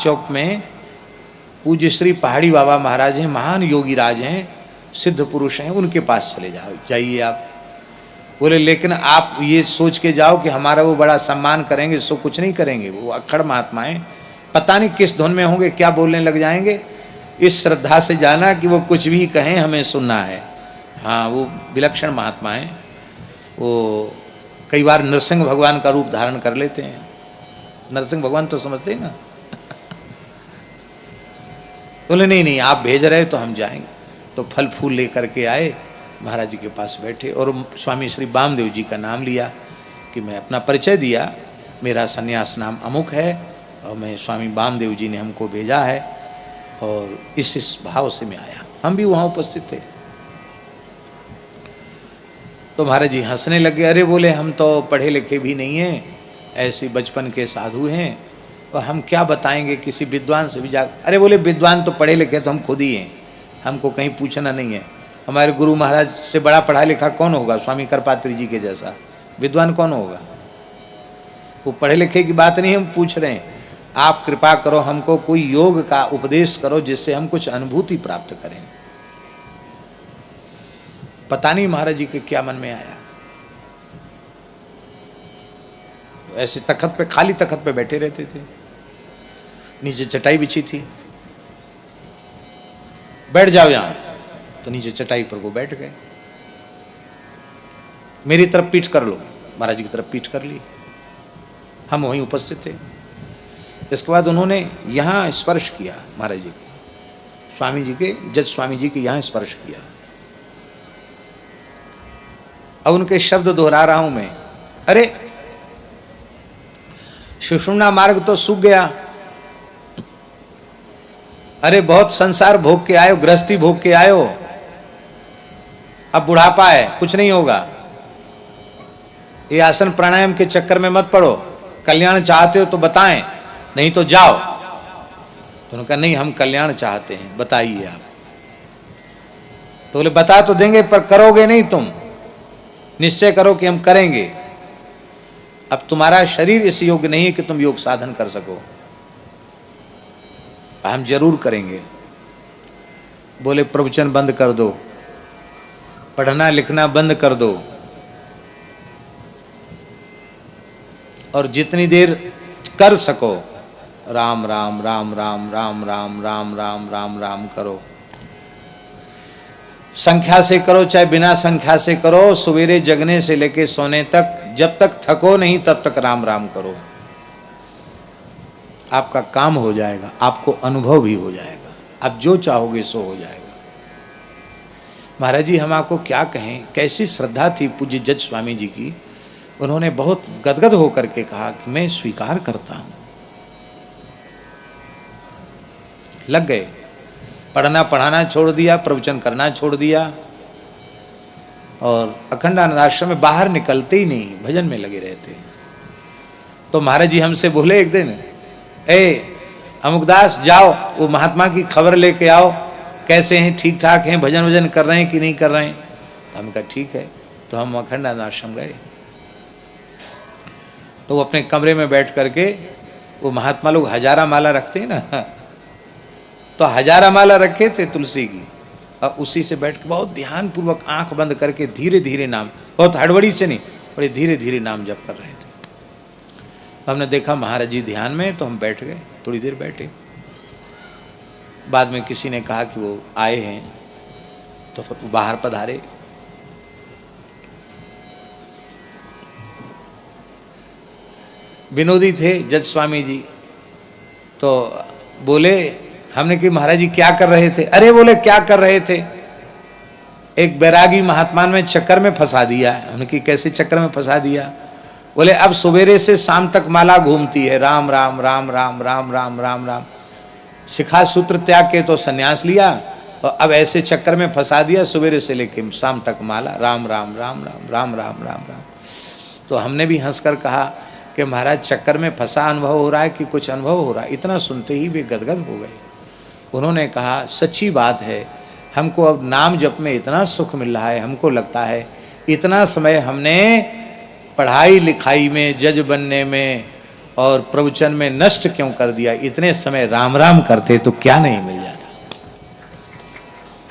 चौक में पूज्य श्री पहाड़ी बाबा महाराज हैं, महान योगी राज हैं, सिद्ध पुरुष हैं, उनके पास चले जाइए आप। बोले लेकिन आप ये सोच के जाओ कि हमारा वो बड़ा सम्मान करेंगे, सो कुछ नहीं करेंगे। वो अक्खड़ महात्मा हैं, पता नहीं किस धुन में होंगे, क्या बोलने लग जाएंगे। इस श्रद्धा से जाना कि वो कुछ भी कहें हमें सुनना है। हाँ, वो विलक्षण महात्मा हैं। वो कई बार नरसिंह भगवान का रूप धारण कर लेते हैं। नरसिंह भगवान तो समझते हैं ना। बोले नहीं नहीं, आप भेज रहे तो हम जाएंगे। तो फल फूल लेकर के आए, महाराज जी के पास बैठे और स्वामी श्री वामदेव जी का नाम लिया कि मैं अपना परिचय दिया, मेरा संन्यास नाम अमुक है और मैं स्वामी वामदेव जी ने हमको भेजा है और इस भाव से मैं आया। हम भी वहाँ उपस्थित थे। तो महाराज जी हंसने लगे। अरे बोले हम तो पढ़े लिखे भी नहीं हैं, ऐसे बचपन के साधु हैं और हम क्या बताएंगे किसी विद्वान से भी जा। अरे बोले विद्वान तो पढ़े लिखे तो हम खुद ही हैं, हमको कहीं पूछना नहीं है। हमारे गुरु महाराज से बड़ा पढ़ा लिखा कौन होगा? स्वामी करपात्री जी के जैसा विद्वान कौन होगा? वो पढ़े लिखे की बात नहीं हम पूछ रहे हैं। आप कृपा करो, हमको कोई योग का उपदेश करो जिससे हम कुछ अनुभूति प्राप्त करें। पता नहीं महाराज जी के क्या मन में आया। ऐसे तख्त पे, खाली तख्त पे बैठे रहते थे, नीचे चटाई बिछी थी, बैठ जाओ यहां। तो नीचे चटाई पर वो बैठ गए। मेरी तरफ पीठ कर लो, महाराज जी की तरफ पीठ कर ली। हम वहीं उपस्थित थे। इसके बाद उन्होंने यहां स्पर्श किया, महाराज जी के, स्वामी जी के, जज स्वामी जी के यहां स्पर्श किया। अब उनके शब्द दोहरा रहा हूं मैं। अरे सुषुम्ना मार्ग तो सूख गया। अरे बहुत संसार भोग के आयो, गृहस्थी भोग के आयो, अब बुढ़ापा है, कुछ नहीं होगा। ये आसन प्राणायाम के चक्कर में मत पड़ो। कल्याण चाहते हो तो बताएं, नहीं तो जाओ। तो उन्होंने कहा नहीं, हम कल्याण चाहते हैं, बताइए आप। तो बोले बता तो देंगे पर करोगे नहीं तुम। निश्चय करो कि हम करेंगे। अब तुम्हारा शरीर इस योग्य नहीं है कि तुम योग साधन कर सको। हम जरूर करेंगे। बोले प्रवचन बंद कर दो, पढ़ना लिखना बंद कर दो और जितनी देर कर सको राम राम राम राम राम राम राम राम राम राम करो। संख्या से करो चाहे बिना संख्या से करो, सवेरे जगने से लेके सोने तक, जब तक थको नहीं तब तक राम राम करो। आपका काम हो जाएगा, आपको अनुभव भी हो जाएगा, आप जो चाहोगे सो हो जाएगा। महाराज जी हम आपको क्या कहें, कैसी श्रद्धा थी पूज्य जज स्वामी जी की। उन्होंने बहुत गदगद होकर के कहा कि मैं स्वीकार करता हूं। लग गए, पढ़ना पढ़ाना छोड़ दिया, प्रवचन करना छोड़ दिया और अखंडानंद आश्रम में बाहर निकलते ही नहीं, भजन में लगे रहते। तो महाराज जी हमसे बोले एक दिन, ए अमुकदास जाओ वो महात्मा की खबर लेके आओ, कैसे हैं, ठीक ठाक हैं, भजन वजन कर रहे हैं कि नहीं कर रहे हैं। तो हम कहा ठीक है। तो हम अखंडानंद आश्रम गए। तो वो अपने कमरे में बैठ करके, वो महात्मा लोग हजारा माला रखते हैं ना, तो हजारा माला रखे थे तुलसी की, और उसी से बैठ के बहुत ध्यान पूर्वक आंख बंद करके धीरे धीरे नाम, बहुत हड़बड़ी से नहीं, बड़े धीरे धीरे नाम जप कर रहे थे। हमने देखा महाराज जी ध्यान में, तो हम बैठ गए, थोड़ी देर बैठे। बाद में किसी ने कहा कि वो आए हैं, तो फिर बाहर पधारे। विनोदी थे जज स्वामी जी। तो बोले, हमने कि महाराज जी क्या कर रहे थे? अरे बोले क्या कर रहे थे, एक बैरागी महात्मा में चक्कर में फंसा दिया। हमने कि कैसे चक्कर में फंसा दिया? बोले अब सवेरे से शाम तक माला घूमती है, राम राम राम राम राम राम राम राम। शिखा सूत्र त्याग के तो संन्यास लिया और अब ऐसे चक्कर में फंसा दिया, सवेरे से लेके शाम तक माला राम राम राम राम राम राम राम राम। तो हमने भी हंसकर कहा कि महाराज चक्कर में फंसा अनुभव हो रहा है कि कुछ अनुभव हो रहा है? इतना सुनते ही वे गदगद हो गए। उन्होंने कहा सच्ची बात है, हमको अब नाम जप में इतना सुख मिल रहा है, हमको लगता है इतना समय हमने पढ़ाई लिखाई में, जज बनने में और प्रवचन में नष्ट क्यों कर दिया, इतने समय राम राम करते तो क्या नहीं मिल जाता।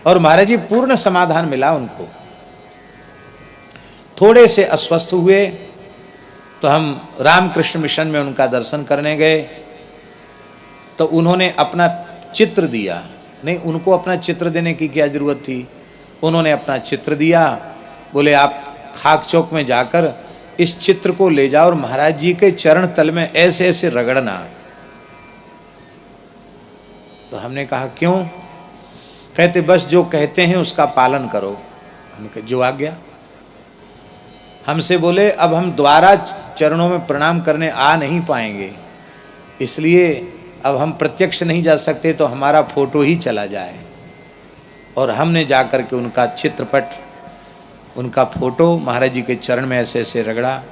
और महाराज जी पूर्ण समाधान मिला उनको। थोड़े से अस्वस्थ हुए तो हम रामकृष्ण मिशन में उनका दर्शन करने गए, तो उन्होंने अपना चित्र दिया। नहीं, उनको अपना चित्र देने की क्या जरूरत थी, उन्होंने अपना चित्र दिया। बोले आप खाक चौक में जाकर इस चित्र को ले जाओ और महाराज जी के चरण तल में ऐसे ऐसे रगड़ना। तो हमने कहा क्यों? कहते बस जो कहते हैं उसका पालन करो। हमने कहा जो आ गया। हमसे बोले अब हम दोबारा चरणों में प्रणाम करने आ नहीं पाएंगे, इसलिए अब हम प्रत्यक्ष नहीं जा सकते, तो हमारा फोटो ही चला जाए। और हमने जाकर के उनका चित्रपट, उनका फोटो महाराज जी के चरण में ऐसे ऐसे रगड़ा।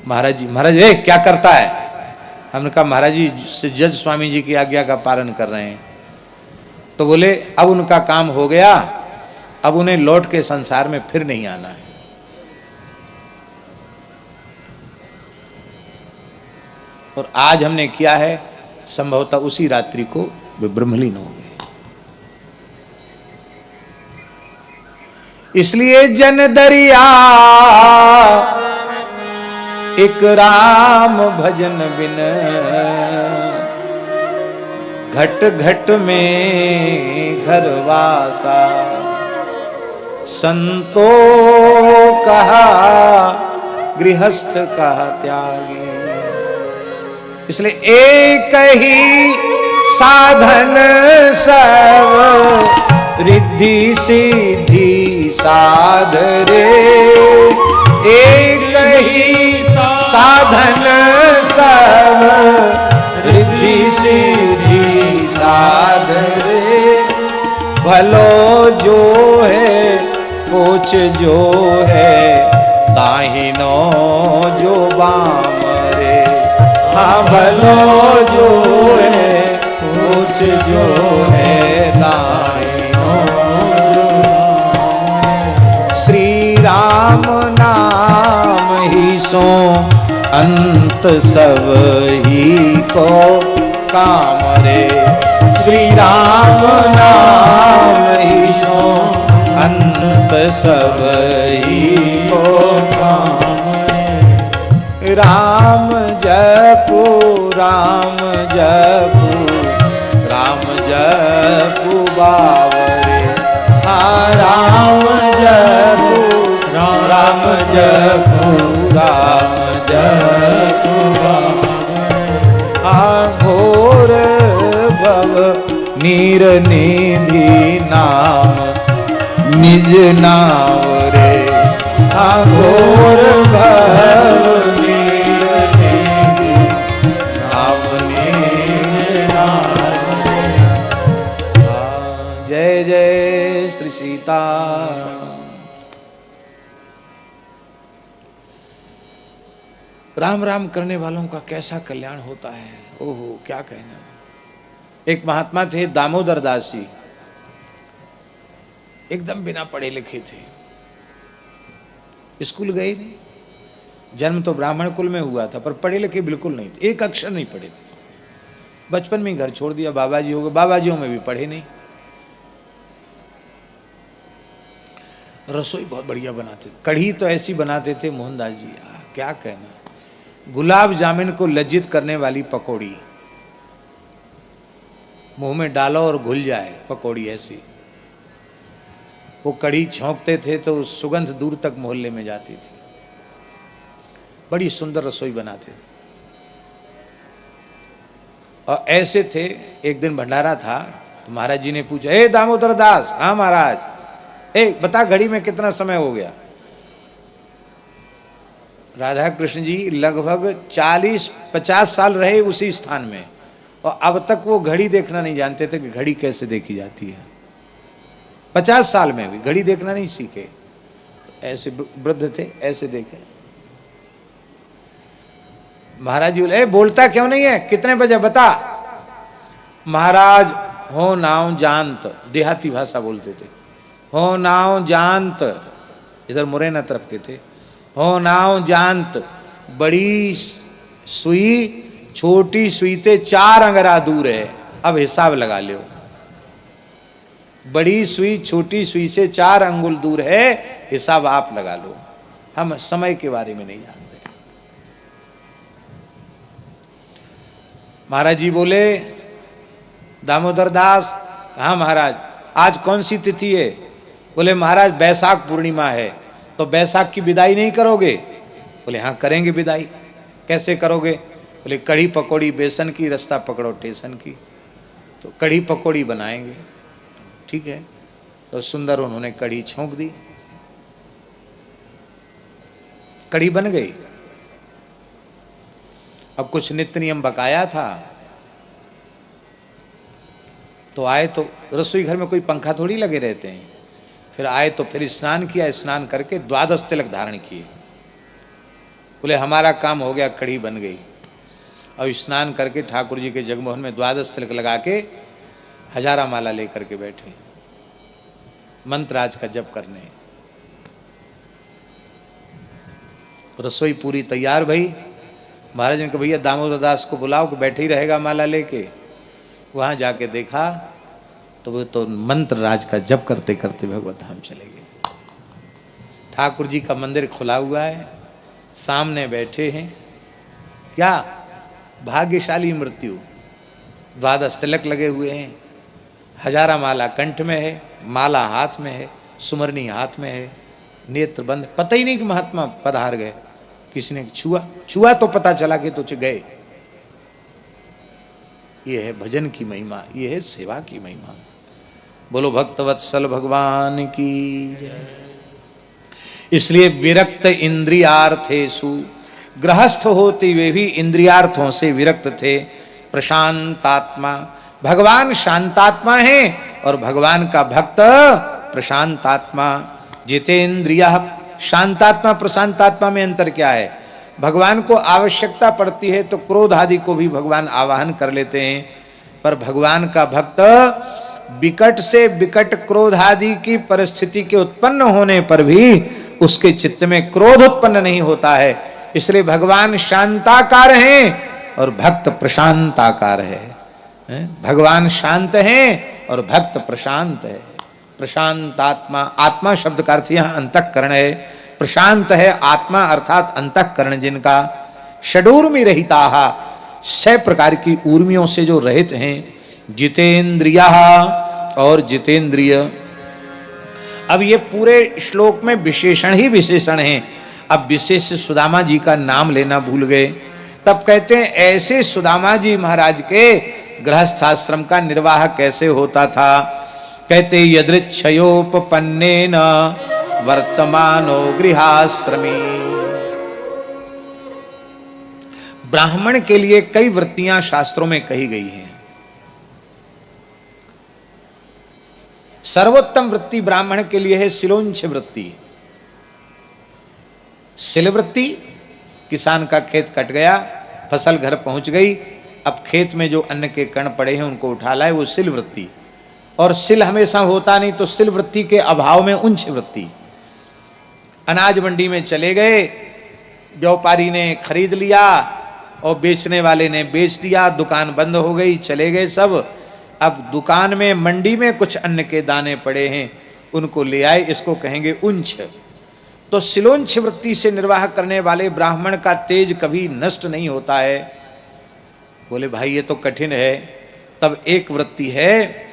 महाराज जी, महाराज ए क्या करता है? हमने कहा महाराज जी जज स्वामी जी की आज्ञा का पालन कर रहे हैं। तो बोले अब उनका काम हो गया, अब उन्हें लौट के संसार में फिर नहीं आना है। और आज हमने किया है, संभवतः उसी रात्रि को वे ब्रह्मलीन हो गए। इसलिए जन दरिया एक राम भजन बिन, घट घट में घर वासा, संतो कहा गृहस्थ कहा त्यागी। इसलिए एक ही साधन सब रिद्धि सिद्धि साध रे, एक ही साधन सब रिद्धि सिद्धि साध रे। भलो जो है कुछ जो है, दाहिनो जो बाम रे। हाँ भलो जो है कुछ जो है, दाहिनो श्री राम नाम ही सो अंत सब ही को काम रे। श्री राम नाम ही सो अंत सब ही को काम। राम जपू राम जपू राम जपू बावरे। राम जपू राम जपू राम जपू बावरे। घोर भव नीर निधि नाम निज नाम रे। घोर भव नीर निधि नाम निज नाम रे। जय जय श्री सीताराम। राम राम करने वालों का कैसा कल्याण होता है, ओहो क्या कहना। एक महात्मा थे दामोदर दास जी, एकदम बिना पढ़े लिखे थे, स्कूल गए नहीं, जन्म तो ब्राह्मण कुल में हुआ था पर पढ़े लिखे बिल्कुल नहीं थे, एक अक्षर नहीं पढ़े थे। बचपन में घर छोड़ दिया, बाबा जी हो गए, बाबा जियों में भी पढ़े नहीं। रसोई बहुत बढ़िया बनाते, कढ़ी तो ऐसी बनाते थे मोहनदास जी, क्या कहना। गुलाब जामुन को लज्जित करने वाली पकौड़ी, मुंह में डालो और घुल जाए पकौड़ी ऐसी। वो कढ़ी छौंकते थे तो सुगंध दूर तक मोहल्ले में जाती थी। बड़ी सुंदर रसोई बनाते थे। और ऐसे थे, एक दिन भंडारा था तो महाराज जी ने पूछा, ए दामोदर दास। हाँ महाराज। ए बता घड़ी में कितना समय हो गया। राधा कृष्ण जी लगभग 40-50 साल रहे उसी स्थान में और अब तक वो घड़ी देखना नहीं जानते थे कि घड़ी कैसे देखी जाती है। 50 साल में भी घड़ी देखना नहीं सीखे। ऐसे वृद्ध थे, ऐसे देखे। महाराज जी बोले, ए बोलता क्यों नहीं है, कितने बजे बता। महाराज हो नाव जानत, देहाती भाषा बोलते थे। हो नाव जानत, इधर मुरैना तरफ के थे। हो नाव जानत, बड़ी सुई छोटी सुई ते 4 अंगरा दूर है। अब हिसाब लगा लो, बड़ी सुई छोटी सुई से 4 अंगुल दूर है, हिसाब आप लगा लो। हम समय के बारे में नहीं जानते। महाराज जी बोले, दामोदर दास, कहाँ महाराज, आज कौन सी तिथि है? बोले महाराज बैसाख पूर्णिमा है। तो बैसाख की विदाई नहीं करोगे? बोले हाँ करेंगे विदाई। कैसे करोगे? बोले कढ़ी पकौड़ी बेसन की, रास्ता पकड़ो टेशन की। तो कढ़ी पकौड़ी बनाएंगे। ठीक है। तो सुंदर उन्होंने कढ़ी छोंक दी, कढ़ी बन गई। अब कुछ नित्य नियम बकाया था, तो आए तो रसोई घर में कोई पंखा थोड़ी लगे रहते हैं। फिर आए तो फिर स्नान किया, स्नान करके 12 तिलक धारण किए। बोले हमारा काम हो गया, कढ़ी बन गई। अब स्नान करके ठाकुर जी के जगमोहन में 12 तिलक लगा के हजारा माला लेकर के बैठे, मंत्राज का जप करने। रसोई पूरी तैयार भई। महाराज ने कहा भैया दामोदर दास को बुलाओ कि बैठे ही रहेगा माला लेके। वहां जाके देखा तो वो तो मंत्र राज का जप करते करते भगवत धाम चले गए। ठाकुर जी का मंदिर खुला हुआ है, सामने बैठे हैं। क्या भाग्यशाली मृत्यु। 12 तिलक लगे हुए हैं, हजारा माला कंठ में है, माला हाथ में है, सुमरनी हाथ में है, नेत्र बंद। पता ही नहीं कि महात्मा पधार गए। किसी ने छुआ तो पता चला कि तो गए। ये है भजन की महिमा, ये है सेवा की महिमा। बोलो भक्तवत्सल भगवान की जय। इसलिए विरक्त इंद्रियार्थेषु, गृहस्थ होते हुए भी इंद्रियार्थों से विरक्त थे। प्रशांतात्मा, भगवान शांतात्मा है और भगवान का भक्त प्रशांतात्मा। जितेंद्रिय, शांतात्मा प्रशांतात्मा में अंतर क्या है? भगवान को आवश्यकता पड़ती है तो क्रोध आदि को भी भगवान आवाहन कर लेते हैं, पर भगवान का भक्त विकट से विकट क्रोध आदि की परिस्थिति के उत्पन्न होने पर भी उसके चित्त में क्रोध उत्पन्न नहीं होता है। इसलिए भगवान शांताकार हैं और भक्त प्रशांताकार है। भगवान शांत हैं और भक्त प्रशांत है। प्रशांतात्मा, आत्मा शब्द का अर्थ यहाँ अंतःकरण है। प्रशांत है आत्मा अर्थात अंतःकरण जिनका। षडूर्मि रहिता, 6 प्रकार की ऊर्मियों से जो रहित हैं। जितेंद्रिया और जितेंद्रिय। अब ये पूरे श्लोक में विशेषण ही विशेषण हैं। अब विशेष सुदामा जी का नाम लेना भूल गए। तब कहते हैं ऐसे सुदामा जी महाराज के गृहस्थाश्रम का निर्वाह कैसे होता था। कहते यदृच्छयोपपन्नेन वर्तमानो गृहाश्रमी। ब्राह्मण के लिए कई वृत्तियां शास्त्रों में कही गई हैं। सर्वोत्तम वृत्ति ब्राह्मण के लिए है सिलोंछ वृत्ति। सिल वृत्ति, किसान का खेत कट गया, फसल घर पहुंच गई, अब खेत में जो अन्न के कण पड़े हैं उनको उठा लाए, वो सिल वृत्ति। और सिल हमेशा होता नहीं, तो सिल वृत्ति के अभाव में उंछ वृत्ति। अनाज मंडी में चले गए, व्यापारी ने खरीद लिया और बेचने वाले ने बेच दिया, दुकान बंद हो गई, चले गए सब। अब दुकान में मंडी में कुछ अन्न के दाने पड़े हैं, उनको ले आए, इसको कहेंगे उंछ। तो सिलोंछ वृत्ति से निर्वाह करने वाले ब्राह्मण का तेज कभी नष्ट नहीं होता है। बोले भाई ये तो कठिन है। तब एक वृत्ति है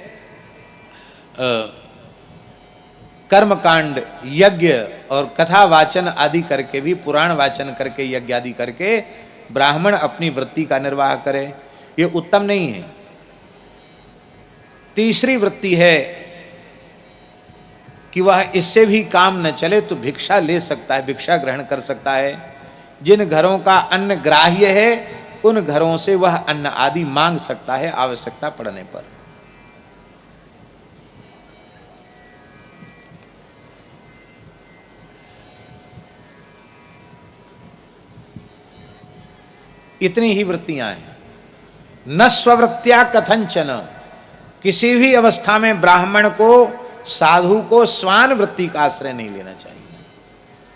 कर्मकांड, यज्ञ और कथा वाचन आदि करके भी, पुराण वाचन करके, यज्ञ आदि करके ब्राह्मण अपनी वृत्ति का निर्वाह करे। ये उत्तम नहीं है। तीसरी वृत्ति है कि वह इससे भी काम न चले तो भिक्षा ले सकता है, भिक्षा ग्रहण कर सकता है। जिन घरों का अन्न ग्राह्य है उन घरों से वह अन्न आदि मांग सकता है आवश्यकता पड़ने पर। इतनी ही वृत्तियां हैं। न स्ववृत्त्या कथंचन, किसी भी अवस्था में ब्राह्मण को, साधु को स्वान वृत्ति का आश्रय नहीं लेना चाहिए।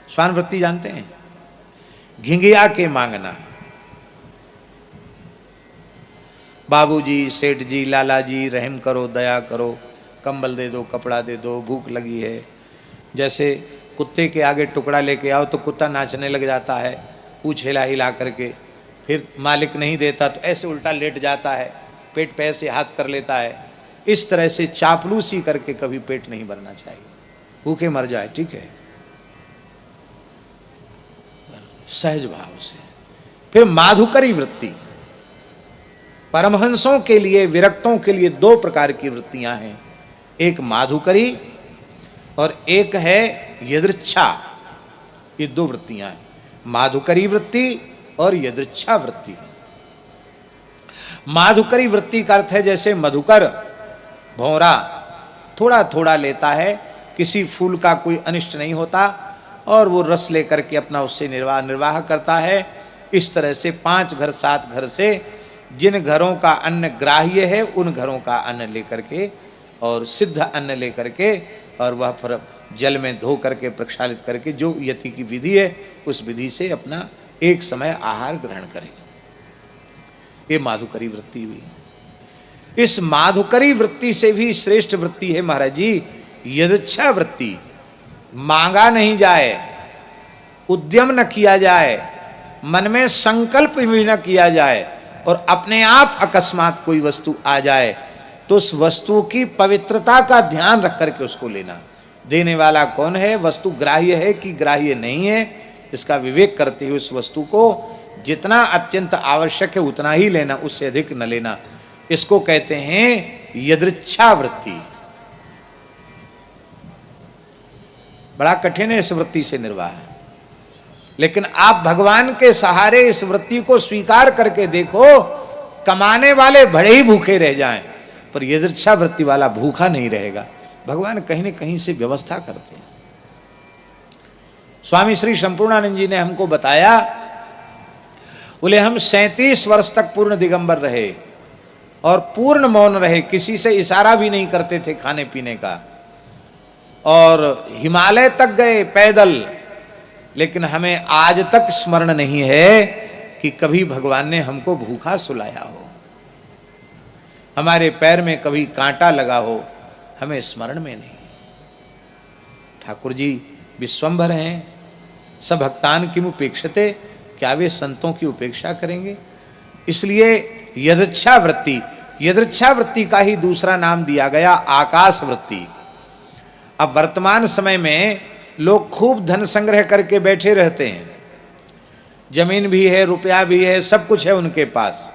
स्वान वृत्ति जानते हैं? घिंगिया के मांगना। बाबूजी, सेठ जी, लाला जी, रहम करो, दया करो, कंबल दे दो, कपड़ा दे दो, भूख लगी है। जैसे कुत्ते के आगे टुकड़ा लेके आओ तो कुत्ता नाचने लग जाता है, पूँछ हिला हिला करके। फिर मालिक नहीं देता तो ऐसे उल्टा लेट जाता है, पेट पे ऐसे हाथ कर लेता है। इस तरह से चापलूसी करके कभी पेट नहीं भरना चाहिए, भूखे मर जाए, ठीक है, सहज भाव से। फिर माधुकरी वृत्ति, परमहंसों के लिए, विरक्तों के लिए दो प्रकार की वृत्तियां हैं, एक माधुकरी और एक है यदृच्छा। ये दो वृत्तियां हैं, माधुकरी वृत्ति और यदृच्छा वृत्ति। माधुकरी वृत्ति का अर्थ है जैसे मधुकर भौरा थोड़ा थोड़ा लेता है, किसी फूल का कोई अनिष्ट नहीं होता और वो रस लेकर के अपना उससे निर्वाह करता है। इस तरह से 5 घर 7 घर से जिन घरों का अन्न ग्राह्य है उन घरों का अन्न लेकर के और सिद्ध अन्न लेकर के और वह फिर जल में धो करके प्रक्षालित करके जो यति की विधि है उस विधि से अपना एक समय आहार ग्रहण करें। ये माधुकरी वृत्ति हुई। इस माधुकरी वृत्ति से भी श्रेष्ठ वृत्ति है महाराज जी यदृच्छा वृत्ति। मांगा नहीं जाए, उद्यम न किया जाए, मन में संकल्प भी न किया जाए और अपने आप अकस्मात कोई वस्तु आ जाए तो उस वस्तु की पवित्रता का ध्यान रख करके उसको लेना। देने वाला कौन है, वस्तु ग्राह्य है कि ग्राह्य नहीं है, इसका विवेक करते हुए उस वस्तु को जितना अत्यंत आवश्यक है उतना ही लेना, उससे अधिक न लेना। इसको कहते हैं यदृच्छा वृत्ति। बड़ा कठिन है इस वृत्ति से निर्वाह, लेकिन आप भगवान के सहारे इस वृत्ति को स्वीकार करके देखो, कमाने वाले भले ही भूखे रह जाएं पर यदृच्छा वृत्ति वाला भूखा नहीं रहेगा। भगवान कहीं न कहीं से व्यवस्था करते हैं। स्वामी श्री संपूर्णानंद जी ने हमको बताया, बोले हम 37 वर्ष तक पूर्ण दिगंबर रहे और पूर्ण मौन रहे, किसी से इशारा भी नहीं करते थे खाने पीने का, और हिमालय तक गए पैदल, लेकिन हमें आज तक स्मरण नहीं है कि कभी भगवान ने हमको भूखा सुलाया हो, हमारे पैर में कभी कांटा लगा हो, हमें स्मरण में नहीं। ठाकुर जी विश्वंभर हैं, सब भक्तान किम उपेक्षते, क्या वे संतों की उपेक्षा करेंगे? इसलिए यदृच्छा वृत्ति, यदृच्छा वृत्ति का ही दूसरा नाम दिया गया आकाश वृत्ति। अब वर्तमान समय में लोग खूब धन संग्रह करके बैठे रहते हैं, जमीन भी है, रुपया भी है, सब कुछ है उनके पास,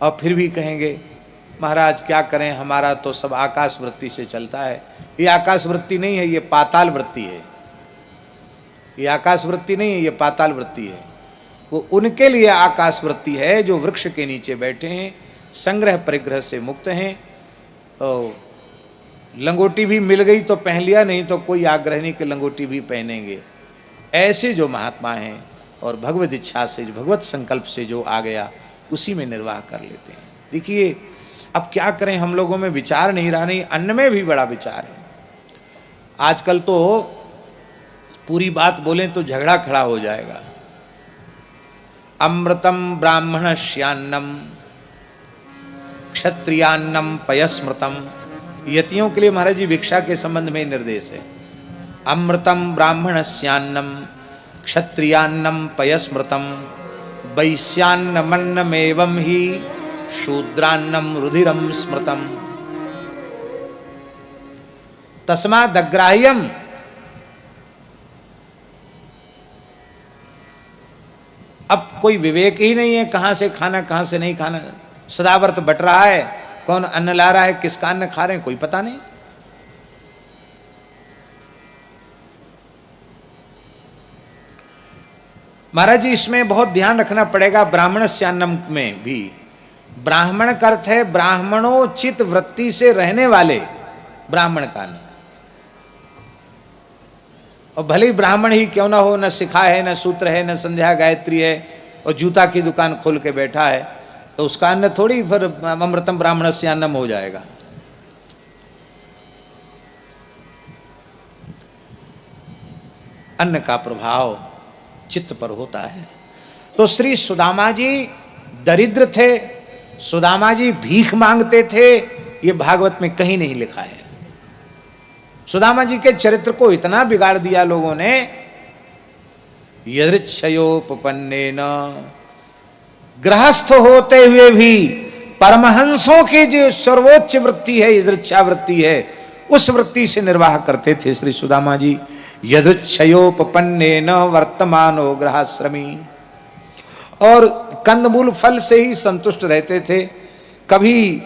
और फिर भी कहेंगे महाराज क्या करें, हमारा तो सब आकाश वृत्ति से चलता है। ये आकाश वृत्ति नहीं है, ये पाताल वृत्ति है। ये आकाश वृत्ति नहीं है, ये पाताल वृत्ति है। वो उनके लिए आकाश वृत्ति है जो वृक्ष के नीचे बैठे हैं, संग्रह परिग्रह से मुक्त हैं। और लंगोटी भी मिल गई तो पहन लिया, नहीं तो कोई आग्रह नहीं कि लंगोटी भी पहनेंगे। ऐसे जो महात्मा हैं और भगवत इच्छा से, भगवत संकल्प से जो आ गया उसी में निर्वाह कर लेते हैं। देखिए अब क्या करें, हम लोगों में विचार नहीं रहा, नहीं अन्न में भी बड़ा विचार है। आजकल तो पूरी बात बोलें तो झगड़ा खड़ा हो जाएगा। अमृतम ब्राह्मणस्यान्नम क्षत्रियान्नम पयस्मृतम। यतियों के लिए महाराज जी भिक्षा के संबंध में निर्देश है। अमृतम ब्राह्मणस्यान्नम क्षत्रियान्नम पयस्मृतम वैश्यान्नमन्नमेवं ही शूद्रान्नम रुधिरम स्मृतम तस्मादग्राह्यम। अब कोई विवेक ही नहीं है, कहां से खाना कहां से नहीं खाना। सदाव्रत बट रहा है, कौन अन्न ला रहा है, किसका अन्न खा रहे हैं, कोई पता नहीं। महाराज जी इसमें बहुत ध्यान रखना पड़ेगा। ब्राह्मणस्यान्नम में भी ब्राह्मण का अर्थ है ब्राह्मणोचित वृत्ति से रहने वाले ब्राह्मण का अन्न। और भले ही ब्राह्मण ही क्यों ना हो, न शिखा है, न सूत्र है, न संध्या गायत्री है, और जूता की दुकान खोल के बैठा है, तो उसका अन्न थोड़ी फिर अमृतम ब्राह्मणस्य अन्नम हो जाएगा। अन्न का प्रभाव चित्त पर होता है। तो श्री सुदामा जी दरिद्र थे, सुदामा जी भीख मांगते थे, ये भागवत में कहीं नहीं लिखा है। सुदामा जी के चरित्र को इतना बिगाड़ दिया लोगों ने। यदृच्छयोपपन्नेन, गृहस्थ होते हुए भी परमहंसों की जो सर्वोच्च वृत्ति है, यदृच्छा वृत्ति है, उस वृत्ति से निर्वाह करते थे श्री सुदामा जी। यदृच्छयोपपन्नेन वर्तमानो गृहाश्रमी, और कंदमूल फल से ही संतुष्ट रहते थे। कभी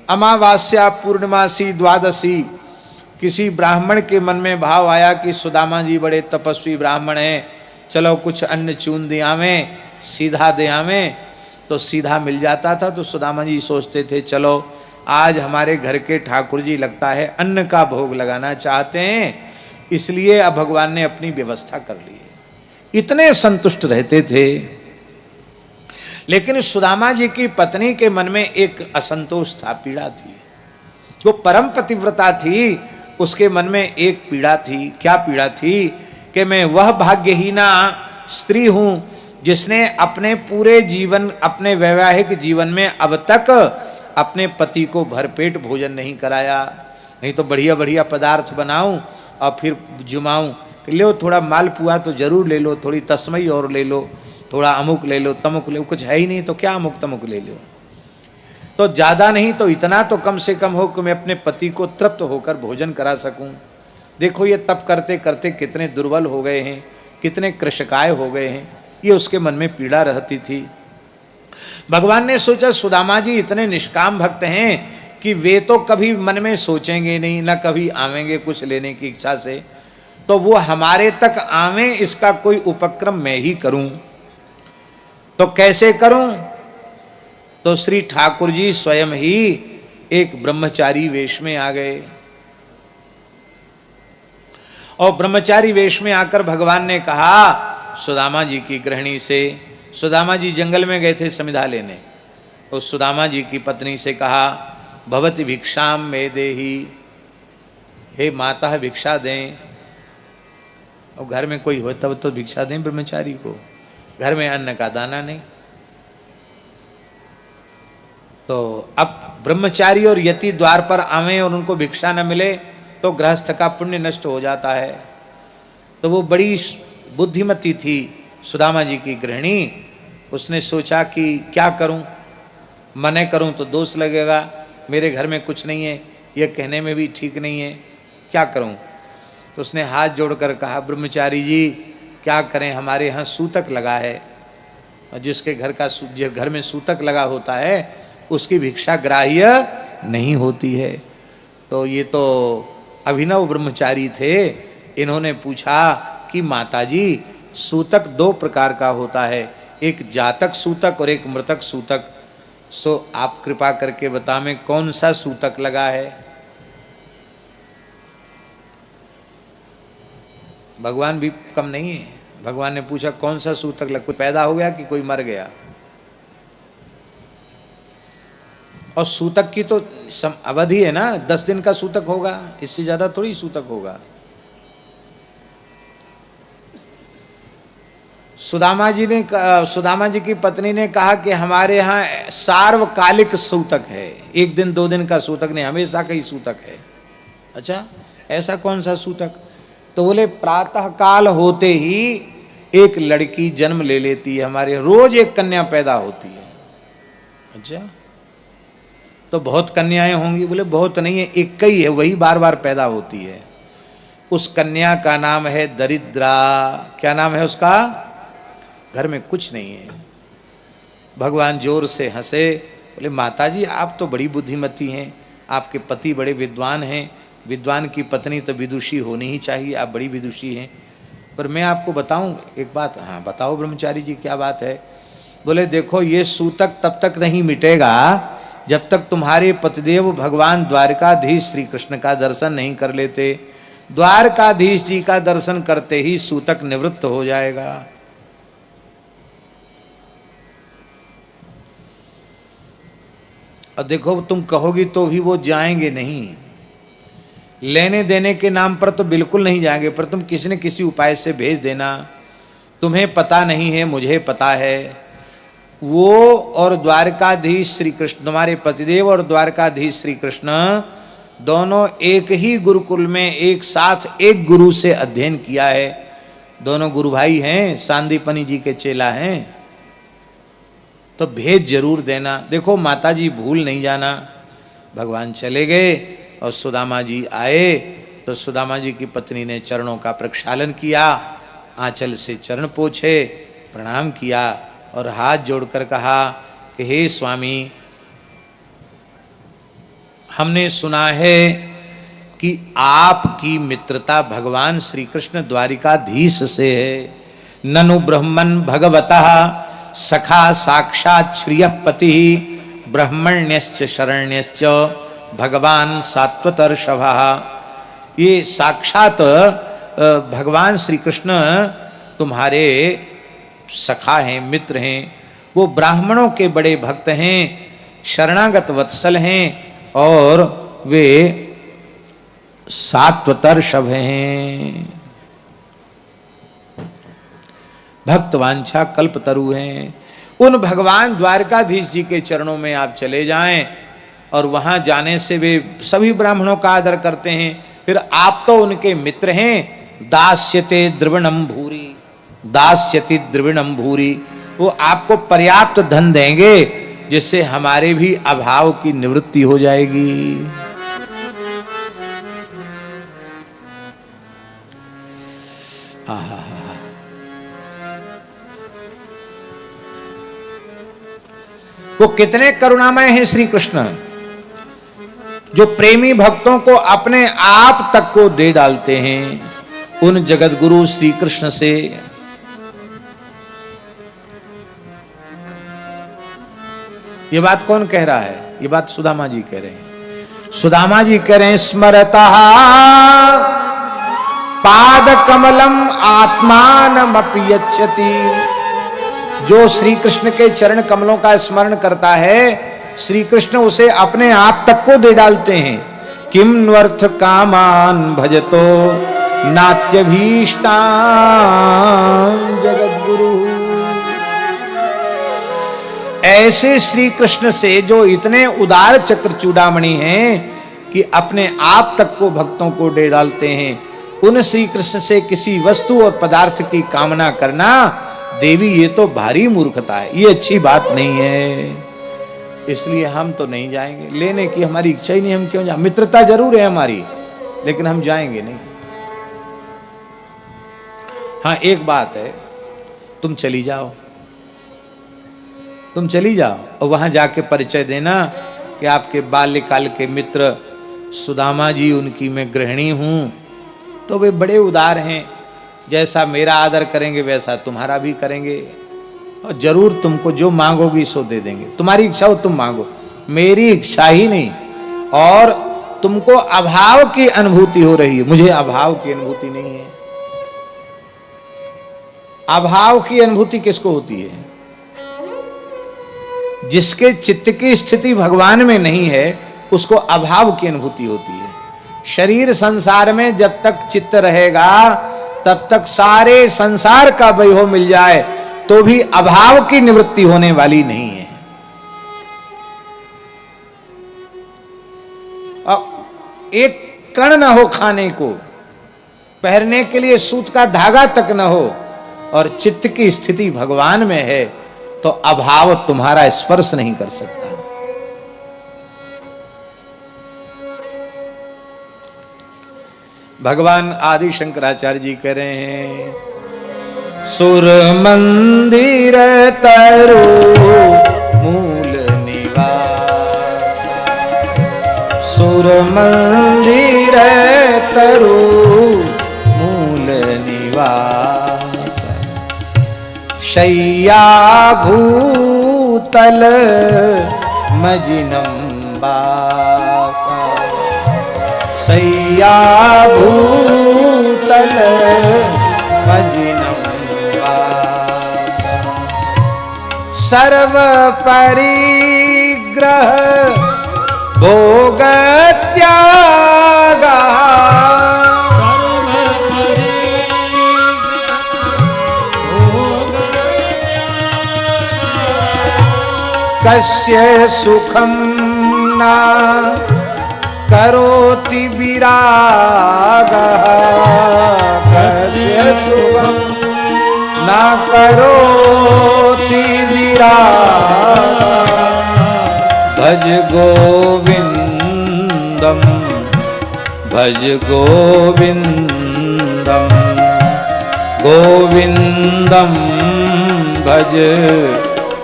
अमावास्या, पूर्णिमासी, द्वादशी किसी ब्राह्मण के मन में भाव आया कि सुदामा जी बड़े तपस्वी ब्राह्मण हैं, चलो कुछ अन्न चून दे आवें, सीधा दे आवें, तो सीधा मिल जाता था। तो सुदामा जी सोचते थे चलो आज हमारे घर के ठाकुर जी लगता है अन्न का भोग लगाना चाहते हैं, इसलिए अब भगवान ने अपनी व्यवस्था कर ली है। इतने संतुष्ट रहते थे। लेकिन सुदामा जी की पत्नी के मन में एक असंतोष था, पीड़ा थी। जो परम पतिव्रता थी उसके मन में एक पीड़ा थी। क्या पीड़ा थी? कि मैं वह भाग्यहीना स्त्री हूं जिसने अपने पूरे जीवन, अपने वैवाहिक जीवन में अब तक अपने पति को भरपेट भोजन नहीं कराया। नहीं तो बढ़िया बढ़िया पदार्थ बनाऊं और फिर जुमाऊं, लो थोड़ा मालपुआ तो जरूर ले लो, थोड़ी तस्मई और ले लो, थोड़ा अमुक ले लो, तमुक ले लो, कुछ है ही नहीं तो क्या अमुक तमुक ले लो। तो ज्यादा नहीं तो इतना तो कम से कम हो कि मैं अपने पति को तृप्त होकर भोजन करा सकूं। देखो ये तप करते करते कितने दुर्बल हो गए हैं, कितने कृशकाय हो गए हैं, ये उसके मन में पीड़ा रहती थी। भगवान ने सोचा सुदामा जी इतने निष्काम भक्त हैं कि वे तो कभी मन में सोचेंगे नहीं, ना कभी आवेंगे कुछ लेने की इच्छा से, तो वो हमारे तक आवें इसका कोई उपक्रम मैं ही करूं। तो कैसे करूं? तो श्री ठाकुर जी स्वयं ही एक ब्रह्मचारी वेश में आ गए। और ब्रह्मचारी वेश में आकर भगवान ने कहा सुदामा जी की गृहिणी से, सुदामा जी जंगल में गए थे समिधा लेने, तो सुदामा जी की पत्नी से कहा भवति भिक्षाम मे देहि, हे माता भिक्षा दें। और घर में कोई हो तब तो भिक्षा दें ब्रह्मचारी को, घर में अन्न का दाना नहीं। तो अब ब्रह्मचारी और यति द्वार पर आवे और उनको भिक्षा न मिले तो गृहस्थ का पुण्य नष्ट हो जाता है। तो वो बड़ी बुद्धिमती थी सुदामा जी की गृहिणी। उसने सोचा कि क्या करूं, मने करूं तो दोष लगेगा, मेरे घर में कुछ नहीं है, ये कहने में भी ठीक नहीं है, क्या करूं। तो उसने हाथ जोड़कर कहा ब्रह्मचारी जी क्या करें, हमारे यहाँ सूतक लगा है, और जिसके घर में सूतक लगा होता है उसकी भिक्षा ग्राह्य नहीं होती है। तो ये तो अभिनव ब्रह्मचारी थे। इन्होंने पूछा कि माताजी सूतक दो प्रकार का होता है, एक जातक सूतक और एक मृतक सूतक, सो आप कृपा करके बता में कौन सा सूतक लगा है। भगवान भी कम नहीं है। भगवान ने पूछा कौन सा सूतक लगा, कोई पैदा हो गया कि कोई मर गया। और सूतक की तो अवधि है ना, 10 दिन का सूतक होगा, इससे ज्यादा थोड़ी सूतक होगा। सुदामा जी की पत्नी ने कहा कि हमारे यहाँ सार्वकालिक सूतक है, 1 दिन 2 दिन का सूतक नहीं, हमेशा का ही सूतक है। अच्छा ऐसा कौन सा सूतक? तो बोले प्रातः काल होते ही एक लड़की जन्म ले लेती है, हमारे रोज एक कन्या पैदा होती है। अच्छा तो बहुत कन्याएं होंगी? बोले बहुत नहीं है, एक ही है, वही बार बार पैदा होती है। उस कन्या का नाम है दरिद्रा। क्या नाम है उसका? घर में कुछ नहीं है। भगवान जोर से हंसे, बोले माताजी आप तो बड़ी बुद्धिमती हैं, आपके पति बड़े विद्वान हैं, विद्वान की पत्नी तो विदुषी होनी ही चाहिए, आप बड़ी विदुषी हैं। पर मैं आपको बताऊं एक बात। हाँ बताओ ब्रह्मचारी जी क्या बात है? बोले देखो ये सूतक तब तक नहीं मिटेगा जब तक तुम्हारे पतिदेव भगवान द्वारकाधीश श्री कृष्ण का दर्शन नहीं कर लेते। द्वारकाधीश जी का दर्शन करते ही सूतक निवृत्त हो जाएगा। और देखो तुम कहोगी तो भी वो जाएंगे नहीं, लेने देने के नाम पर तो बिल्कुल नहीं जाएंगे, पर तुम किसी न किसी उपाय से भेज देना। तुम्हें पता नहीं है, मुझे पता है। वो और द्वारकाधीश श्री कृष्ण, तुम्हारे पतिदेव और द्वारकाधीश श्री कृष्ण दोनों एक ही गुरुकुल में एक साथ एक गुरु से अध्ययन किया है। दोनों गुरु भाई हैं, सांदीपनी जी के चेला हैं। तो भेद जरूर देना। देखो माता जी भूल नहीं जाना। भगवान चले गए और सुदामा जी आए तो सुदामा जी की पत्नी ने चरणों का प्रक्षालन किया, आंचल से चरण पोछे, प्रणाम किया और हाथ जोड़कर कहा कि हे स्वामी, हमने सुना है कि आपकी मित्रता भगवान श्री कृष्ण द्वारिकाधीश से है। ननु ब्रह्मन् भगवतः सखा साक्षात् श्रियपति ब्रह्मण्यश्च शरण्यश्च भगवान सात्वतर्षभः। ये साक्षात भगवान श्री कृष्ण तुम्हारे सखा हैं, मित्र हैं। वो ब्राह्मणों के बड़े भक्त हैं, शरणागत वत्सल हैं और वे सात्वतर्षभ हैं, भक्तवांछा कल्पतरु हैं। उन भगवान द्वारकाधीश जी के चरणों में आप चले जाएं और वहां जाने से वे सभी ब्राह्मणों का आदर करते हैं। फिर आप तो उनके मित्र हैं। दास्यते द्रविणम भूरी, दास्यति द्रविणम भूरी, वो आपको पर्याप्त धन देंगे जिससे हमारे भी अभाव की निवृत्ति हो जाएगी। वो कितने करुणामय हैं श्री कृष्ण, जो प्रेमी भक्तों को अपने आप तक को दे डालते हैं। उन जगत गुरु श्री कृष्ण से ये बात कौन कह रहा है? ये बात सुदामा जी कह रहे हैं। सुदामा जी कह रहे हैं, स्मरता पाद कमलम आत्मानमपि यच्छति। जो श्री कृष्ण के चरण कमलों का स्मरण करता है, श्री कृष्ण उसे अपने आप तक को दे डालते हैं। किम न्वर्थ कामान भजतो नात्यभीष्टान जगत गुरु। ऐसे श्री कृष्ण से जो इतने उदार चक्र चूड़ामणि हैं कि अपने आप तक को भक्तों को दे डालते हैं, उन श्री कृष्ण से किसी वस्तु और पदार्थ की कामना करना देवी ये तो भारी मूर्खता है, ये अच्छी बात नहीं है। इसलिए हम तो नहीं जाएंगे, लेने की हमारी इच्छा ही नहीं। हम क्यों जाए? मित्रता जरूर है हमारी, लेकिन हम जाएंगे नहीं। हाँ एक बात है, तुम चली जाओ, तुम चली जाओ और वहां जाके परिचय देना कि आपके बाल्यकाल के मित्र सुदामा जी, उनकी मैं गृहिणी हूं। तो वे बड़े उदार हैं, जैसा मेरा आदर करेंगे वैसा तुम्हारा भी करेंगे और जरूर तुमको जो मांगोगी सो दे देंगे। तुम्हारी इच्छा हो तुम मांगो, मेरी इच्छा ही नहीं। और तुमको अभाव की अनुभूति हो रही है, मुझे अभाव की अनुभूति नहीं है। अभाव की अनुभूति किसको होती है? जिसके चित्त की स्थिति भगवान में नहीं है उसको अभाव की अनुभूति होती है। शरीर संसार में जब तक चित्त रहेगा तब तक सारे संसार का वैभव मिल जाए तो भी अभाव की निवृत्ति होने वाली नहीं है। और एक कण न हो खाने को, पहनने के लिए सूत का धागा तक न हो, और चित्त की स्थिति भगवान में है तो अभाव तुम्हारा स्पर्श नहीं कर सकता। भगवान आदि शंकराचार्य जी कह रहे हैं, सुर मंदिर तरु मूल निवास, सुर मंदिर तरु मूल निवास, शय्या भूतल मजिनम बासा, शय्या भूतल मजिनम बासा, सर्व परिग्रह भोग त्यागा, कस्य सुखम ना करोति विरागः कस्य सुखम ना करोति विरागः भज गोविंदम भज गोविंदम गोविंदम भज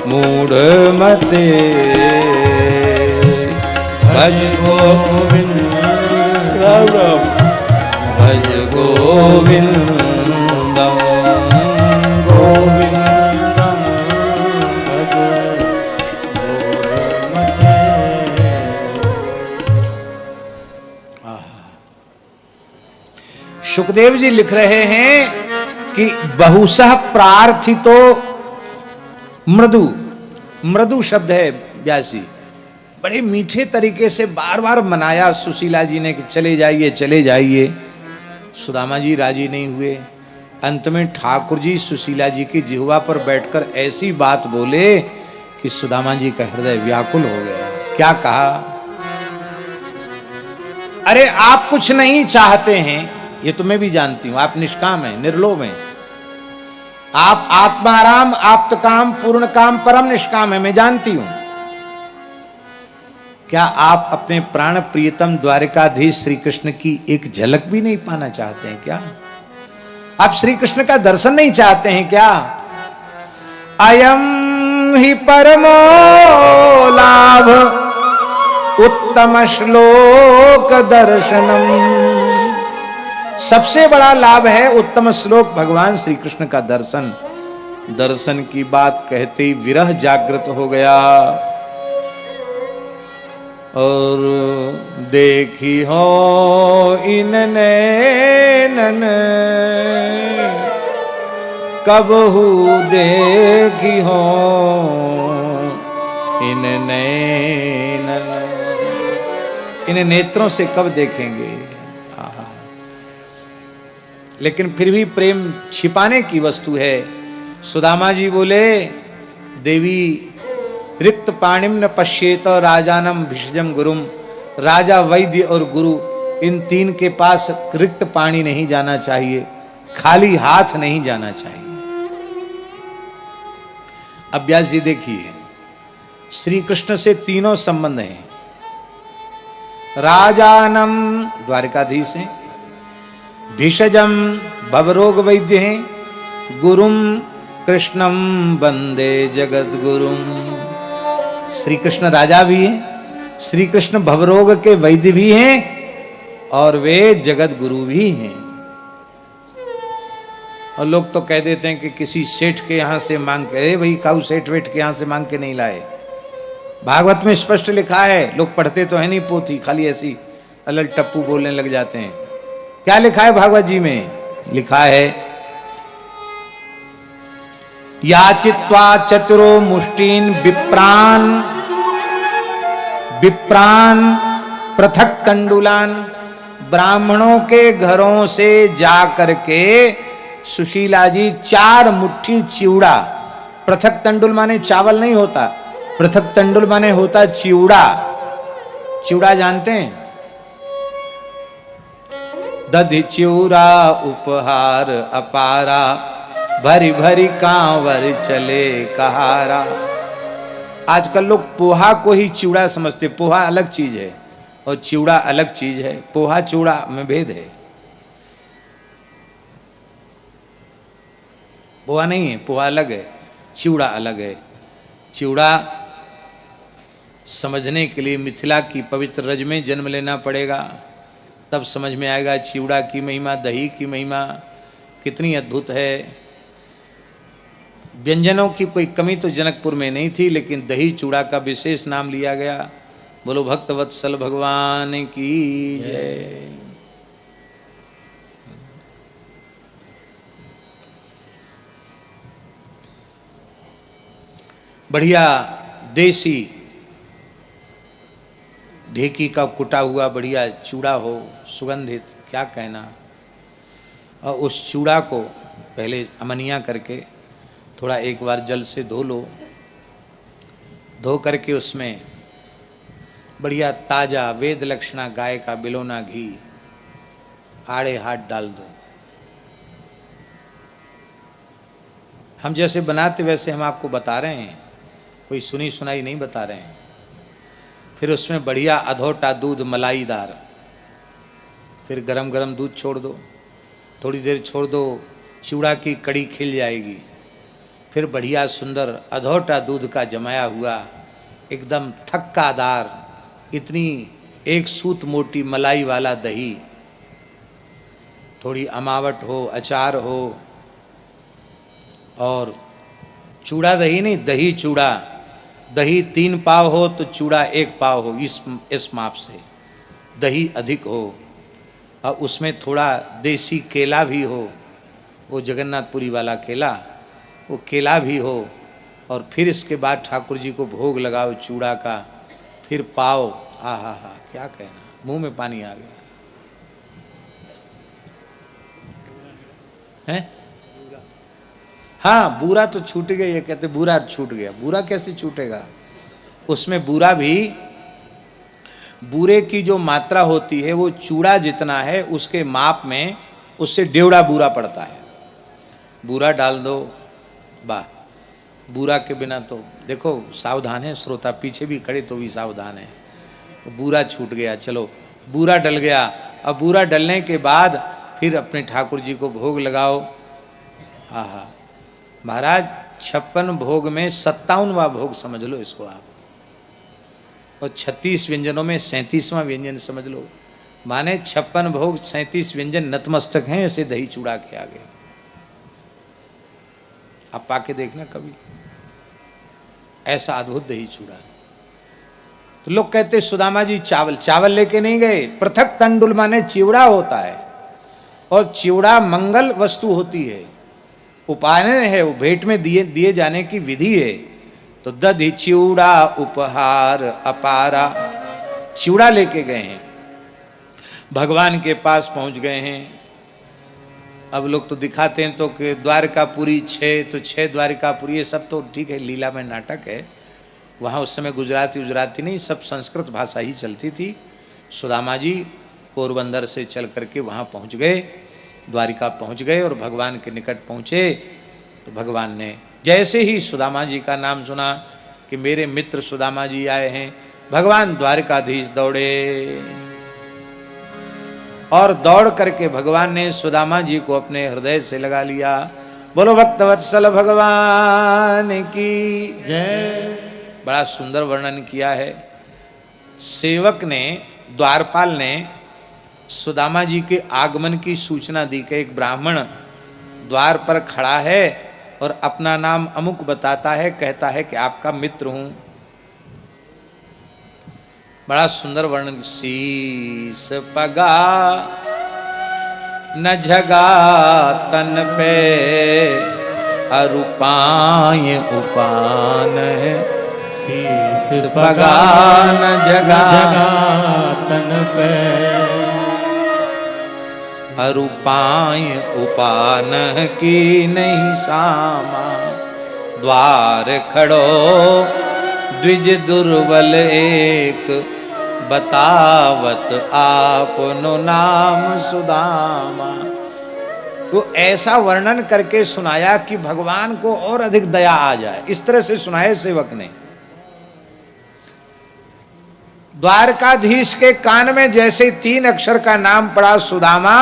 मूढ़मते भज गोविंदम भज गोविंदम गोविंदम भज मूढ़मते। सुखदेव जी लिख रहे हैं कि बहुशः प्रार्थितो मृदु, मृदु शब्द है व्यास जी, बड़े मीठे तरीके से बार बार मनाया सुशीला जी ने कि चले जाइए चले जाइए। सुदामा जी राजी नहीं हुए। अंत में ठाकुर जी सुशीला जी की जिह्वा पर बैठकर ऐसी बात बोले कि सुदामा जी का हृदय व्याकुल हो गया। क्या कहा? अरे आप कुछ नहीं चाहते हैं, ये तो मैं भी जानती हूं, आप निष्काम हैं, निर्लोभ हैं, आप आत्माराम आप्तकाम पूर्ण काम परम निष्काम है, मैं जानती हूं। क्या आप अपने प्राण प्रियतम द्वारिकाधीश श्री कृष्ण की एक झलक भी नहीं पाना चाहते हैं क्या? आप श्री कृष्ण का दर्शन नहीं चाहते हैं क्या? अयम ही परमो लाभ उत्तम श्लोक दर्शनम। सबसे बड़ा लाभ है उत्तम श्लोक भगवान श्री कृष्ण का दर्शन। दर्शन की बात कहते ही विरह जागृत हो गया। और देखी हो इन नैनन कबहू देखी हो इन नैनन, इन नेत्रों से कब देखेंगे? लेकिन फिर भी प्रेम छिपाने की वस्तु है। सुदामा जी बोले देवी रिक्त पाणिम न पश्येत राजानम भिषजम गुरुम। राजा, वैद्य और गुरु, इन तीन के पास रिक्त पाणी नहीं जाना चाहिए, खाली हाथ नहीं जाना चाहिए। अब व्यास जी देखिए, श्री कृष्ण से तीनों संबंध हैं। राजानम द्वारिकाधीश हैं, भिषजम भवरोग वैद्य हैं, गुरुम कृष्णम वंदे जगत गुरुम। श्री कृष्ण राजा भी हैं, श्री कृष्ण भवरोग के वैद्य भी हैं और वे जगत गुरु भी हैं। और लोग तो कह देते हैं कि किसी सेठ के यहां से मांग के, अरे भाई काऊ सेठ वेठ के यहां से मांग के नहीं लाए। भागवत में स्पष्ट लिखा है, लोग पढ़ते तो है नहीं पोथी, खाली ऐसी अलल टप्पू बोलने लग जाते हैं। क्या लिखा है भागवत जी में? लिखा है याचित्वा चतुरो मुष्टीन विप्रान विप्रान पृथक तंडुलान। ब्राह्मणों के घरों से जा करके सुशीला जी 4 मुट्ठी चिवड़ा, पृथक तंडुल माने चावल नहीं होता, पृथक तंडुल माने होता चिवड़ा। चिवड़ा जानते हैं? दधि चिवड़ा उपहार अपारा, भरी भरी कांवर चले कहारा। आजकल लोग पोहा को ही चिवड़ा समझते। पोहा अलग चीज है और चिवड़ा अलग चीज है। पोहा चिवड़ा में भेद है। पोहा नहीं है, पोहा अलग है, चिवड़ा अलग है। चिवड़ा समझने के लिए मिथिला की पवित्र रज में जन्म लेना पड़ेगा, तब समझ में आएगा चिवड़ा की महिमा, दही की महिमा कितनी अद्भुत है। व्यंजनों की कोई कमी तो जनकपुर में नहीं थी, लेकिन दही चूड़ा का विशेष नाम लिया गया। बोलो भक्तवत्सल भगवान की जय। बढ़िया देसी ढेकी का कुटा हुआ बढ़िया चूड़ा हो, सुगंधित, क्या कहना। और उस चूड़ा को पहले अमनिया करके थोड़ा एक बार जल से धो लो, धो करके उसमें बढ़िया ताजा वेद लक्षणा गाय का बिलोना घी आड़े हाथ डाल दो। हम जैसे बनाते वैसे हम आपको बता रहे हैं, कोई सुनी सुनाई नहीं बता रहे हैं। फिर उसमें बढ़िया अधोटा दूध मलाईदार, फिर गरम गरम दूध छोड़ दो, थोड़ी देर छोड़ दो, चिवड़ा की कड़ी खिल जाएगी। फिर बढ़िया सुंदर अधोटा दूध का जमाया हुआ एकदम थक्कादार, इतनी एक सूत मोटी मलाई वाला दही, थोड़ी अमावट हो, अचार हो, और चूड़ा दही नहीं, दही चूड़ा। दही 3 पाव हो तो चूड़ा 1 पाव हो, इस माप से दही अधिक हो, और उसमें थोड़ा देसी केला भी हो, वो जगन्नाथपुरी वाला केला, वो केला भी हो। और फिर इसके बाद ठाकुर जी को भोग लगाओ चूड़ा का, फिर पाओ। हा हा हा, क्या कहना, मुंह में पानी आ गया है। हाँ, बूरा तो छूट गया, ये कहते बूरा छूट गया। बूरा कैसे छूटेगा? उसमें बूरा भी, बूरे की जो मात्रा होती है वो चूड़ा जितना है उसके माप में उससे 1.5 बूरा पड़ता है। बूरा डाल दो, वाह। बूरा के बिना तो देखो, सावधान है श्रोता, पीछे भी खड़े तो भी सावधान है। बूरा छूट गया, चलो बूरा डल गया। अब बूरा डलने के बाद फिर अपने ठाकुर जी को भोग लगाओ। हाँ हाँ महाराज, 56 भोग में 57वां भोग समझ लो इसको आप, और 36 व्यंजनों में 37वां व्यंजन समझ लो। माने 56 भोग 37 व्यंजन नतमस्तक हैं ऐसे दही चूड़ा के आगे। आप पाके देखना कभी, ऐसा अद्भुत दही चूड़ा। तो लोग कहते सुदामा जी चावल लेके नहीं गए। पृथक तंडुल माने चिवड़ा होता है, और चिवड़ा मंगल वस्तु होती है, उपायन है, वो भेंट में दिए जाने की विधि है। तो दधि चिवड़ा उपहार अपारा, चिवड़ा लेके गए हैं, भगवान के पास पहुंच गए हैं। अब लोग तो दिखाते हैं तो कि द्वारकापुरी 6, तो 6 द्वारकापुरी, ये सब तो ठीक है, लीला में नाटक है। वहाँ उस समय गुजराती नहीं, सब संस्कृत भाषा ही चलती थी। सुदामा जी पोरबंदर से चल करके वहाँ पहुँच गए, द्वारिका पहुँच गए, और भगवान के निकट पहुँचे। तो भगवान ने जैसे ही सुदामा जी का नाम सुना कि मेरे मित्र सुदामा जी आए हैं, भगवान द्वारकाधीश दौड़े, और दौड़ करके भगवान ने सुदामा जी को अपने हृदय से लगा लिया। बोलो भक्तवत्सल भगवान की जय। बड़ा सुंदर वर्णन किया है सेवक ने, द्वारपाल ने सुदामा जी के आगमन की सूचना दी कि एक ब्राह्मण द्वार पर खड़ा है और अपना नाम अमुक बताता है, कहता है कि आपका मित्र हूं। बड़ा सुंदर वर्णन, शीस पगा न झगा तन पे, अरूपाय उपान है। शीस पगा न झगा तन पे, अरूपाय उपान की नहीं सामा। द्वार खड़ो द्विज दुर्बल एक, बतावत आपनो नाम सुदामा। वो ऐसा वर्णन करके सुनाया कि भगवान को और अधिक दया आ जाए, इस तरह से सुनाए सेवक ने। द्वारकाधीश के कान में जैसे 3 अक्षर का नाम पड़ा सुदामा,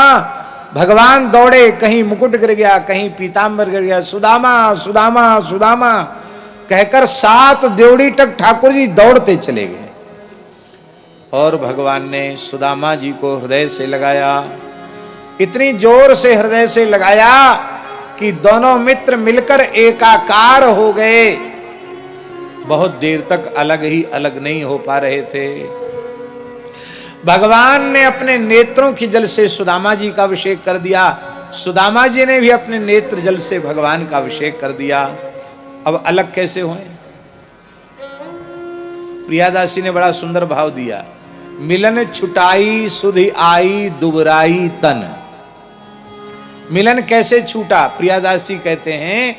भगवान दौड़े, कहीं मुकुट गिर गया, कहीं पीतांबर गिर गया, सुदामा सुदामा सुदामा कहकर 7 देवड़ी तक ठाकुर जी दौड़ते चले गए। और भगवान ने सुदामा जी को हृदय से लगाया, इतनी जोर से हृदय से लगाया कि दोनों मित्र मिलकर एकाकार हो गए। बहुत देर तक अलग ही अलग नहीं हो पा रहे थे। भगवान ने अपने नेत्रों की जल से सुदामा जी का अभिषेक कर दिया, सुदामा जी ने भी अपने नेत्र जल से भगवान का अभिषेक कर दिया। अब अलग कैसे हुए? प्रियादासी ने बड़ा सुंदर भाव दिया, मिलन छुटाई सुधि आई दुबराई तन। मिलन कैसे छूटा? प्रियादासी कहते हैं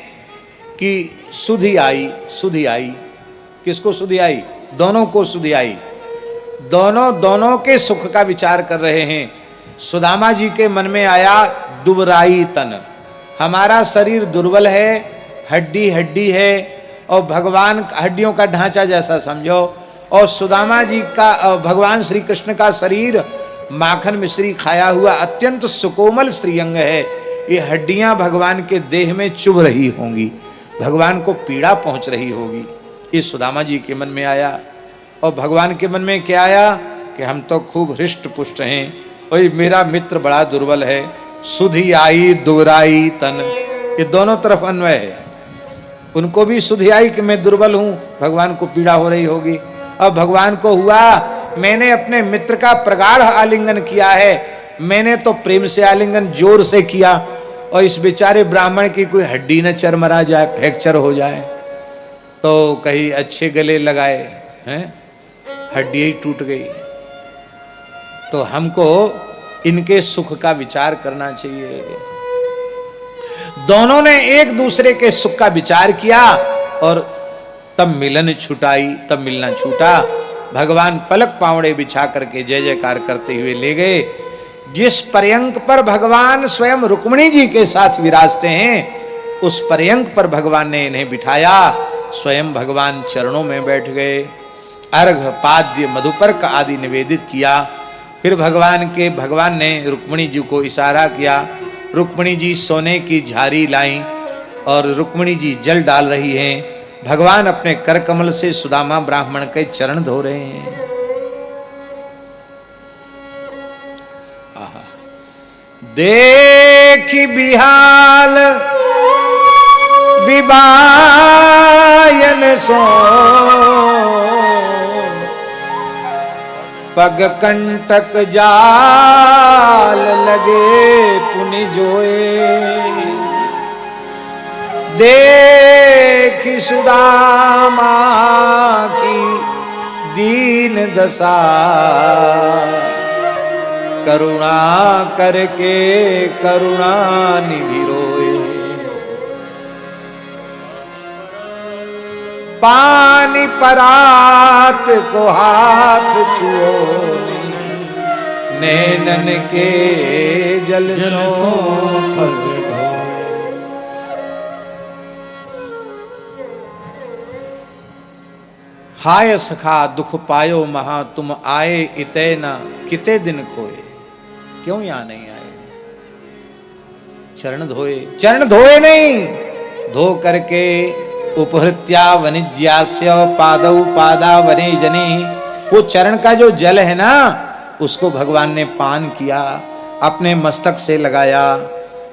कि सुधि आई, सुधि आई, किसको सुधि आई? दोनों को सुधि आई। दोनों के सुख का विचार कर रहे हैं। सुदामा जी के मन में आया दुबराई तन, हमारा शरीर दुर्बल है, हड्डी हड्डी है, और भगवान हड्डियों का ढांचा जैसा समझो, और सुदामा जी का भगवान श्री कृष्ण का शरीर माखन मिश्री खाया हुआ अत्यंत सुकोमल श्रीअंग है, ये हड्डियां भगवान के देह में चुभ रही होंगी, भगवान को पीड़ा पहुंच रही होगी। ये सुदामा जी के मन में आया। और भगवान के मन में क्या आया कि हम तो खूब हृष्ट पुष्ट हैं, और मेरा मित्र बड़ा दुर्बल है, सुधि आई दुबराई तन। ये दोनों तरफ अन्वय है। उनको भी सुधि आई कि मैं दुर्बल हूं, भगवान को पीड़ा हो रही होगी। अब भगवान को हुआ मैंने अपने मित्र का प्रगाढ़ आलिंगन किया है, मैंने तो प्रेम से आलिंगन जोर से किया, और इस बेचारे ब्राह्मण की कोई हड्डी न चरमरा जाए, फ्रैक्चर हो जाए, तो कहीं अच्छे गले लगाए हैं, हड्डी ही टूट गई। तो हमको इनके सुख का विचार करना चाहिए। दोनों ने एक दूसरे के सुख का विचार किया, और तब मिलन छुटाई, तब मिलना छूटा। भगवान पलक पावड़े बिछा करके जय जयकार करते हुए ले गए। जिस पर्यंक पर भगवान स्वयं रुक्मिणी जी के साथ विराजते हैं, उस पर्यंक पर भगवान ने इन्हें बिठाया। स्वयं भगवान चरणों में बैठ गए, अर्घ पाद्य मधुपर्क आदि निवेदित किया। फिर भगवान ने रुक्मिणी जी को इशारा किया, रुक्मिणी जी सोने की झारी लाई, और रुक्मिणी जी जल डाल रही हैं। भगवान अपने कर कमल से सुदामा ब्राह्मण के चरण धो रहे हैं। देखी बिहाल विबायन सो, पग कंटक जाल लगे पुनि जोए। देखी सुदामा की दीन दशा, करुणा करके करुणा निधि रोए। पानी परात को हाथ छुओ, नैनन के जल सो पर हाय सखा दुख पायो महा, तुम आए इते न किते दिन खोए। क्यों यहां नहीं आए? चरण धोए, चरण धोए नहीं, धो करके उपहृत्या वनिज्यास्य पादौ पादा वने जने, वो चरण का जो जल है ना, उसको भगवान ने पान किया, अपने मस्तक से लगाया,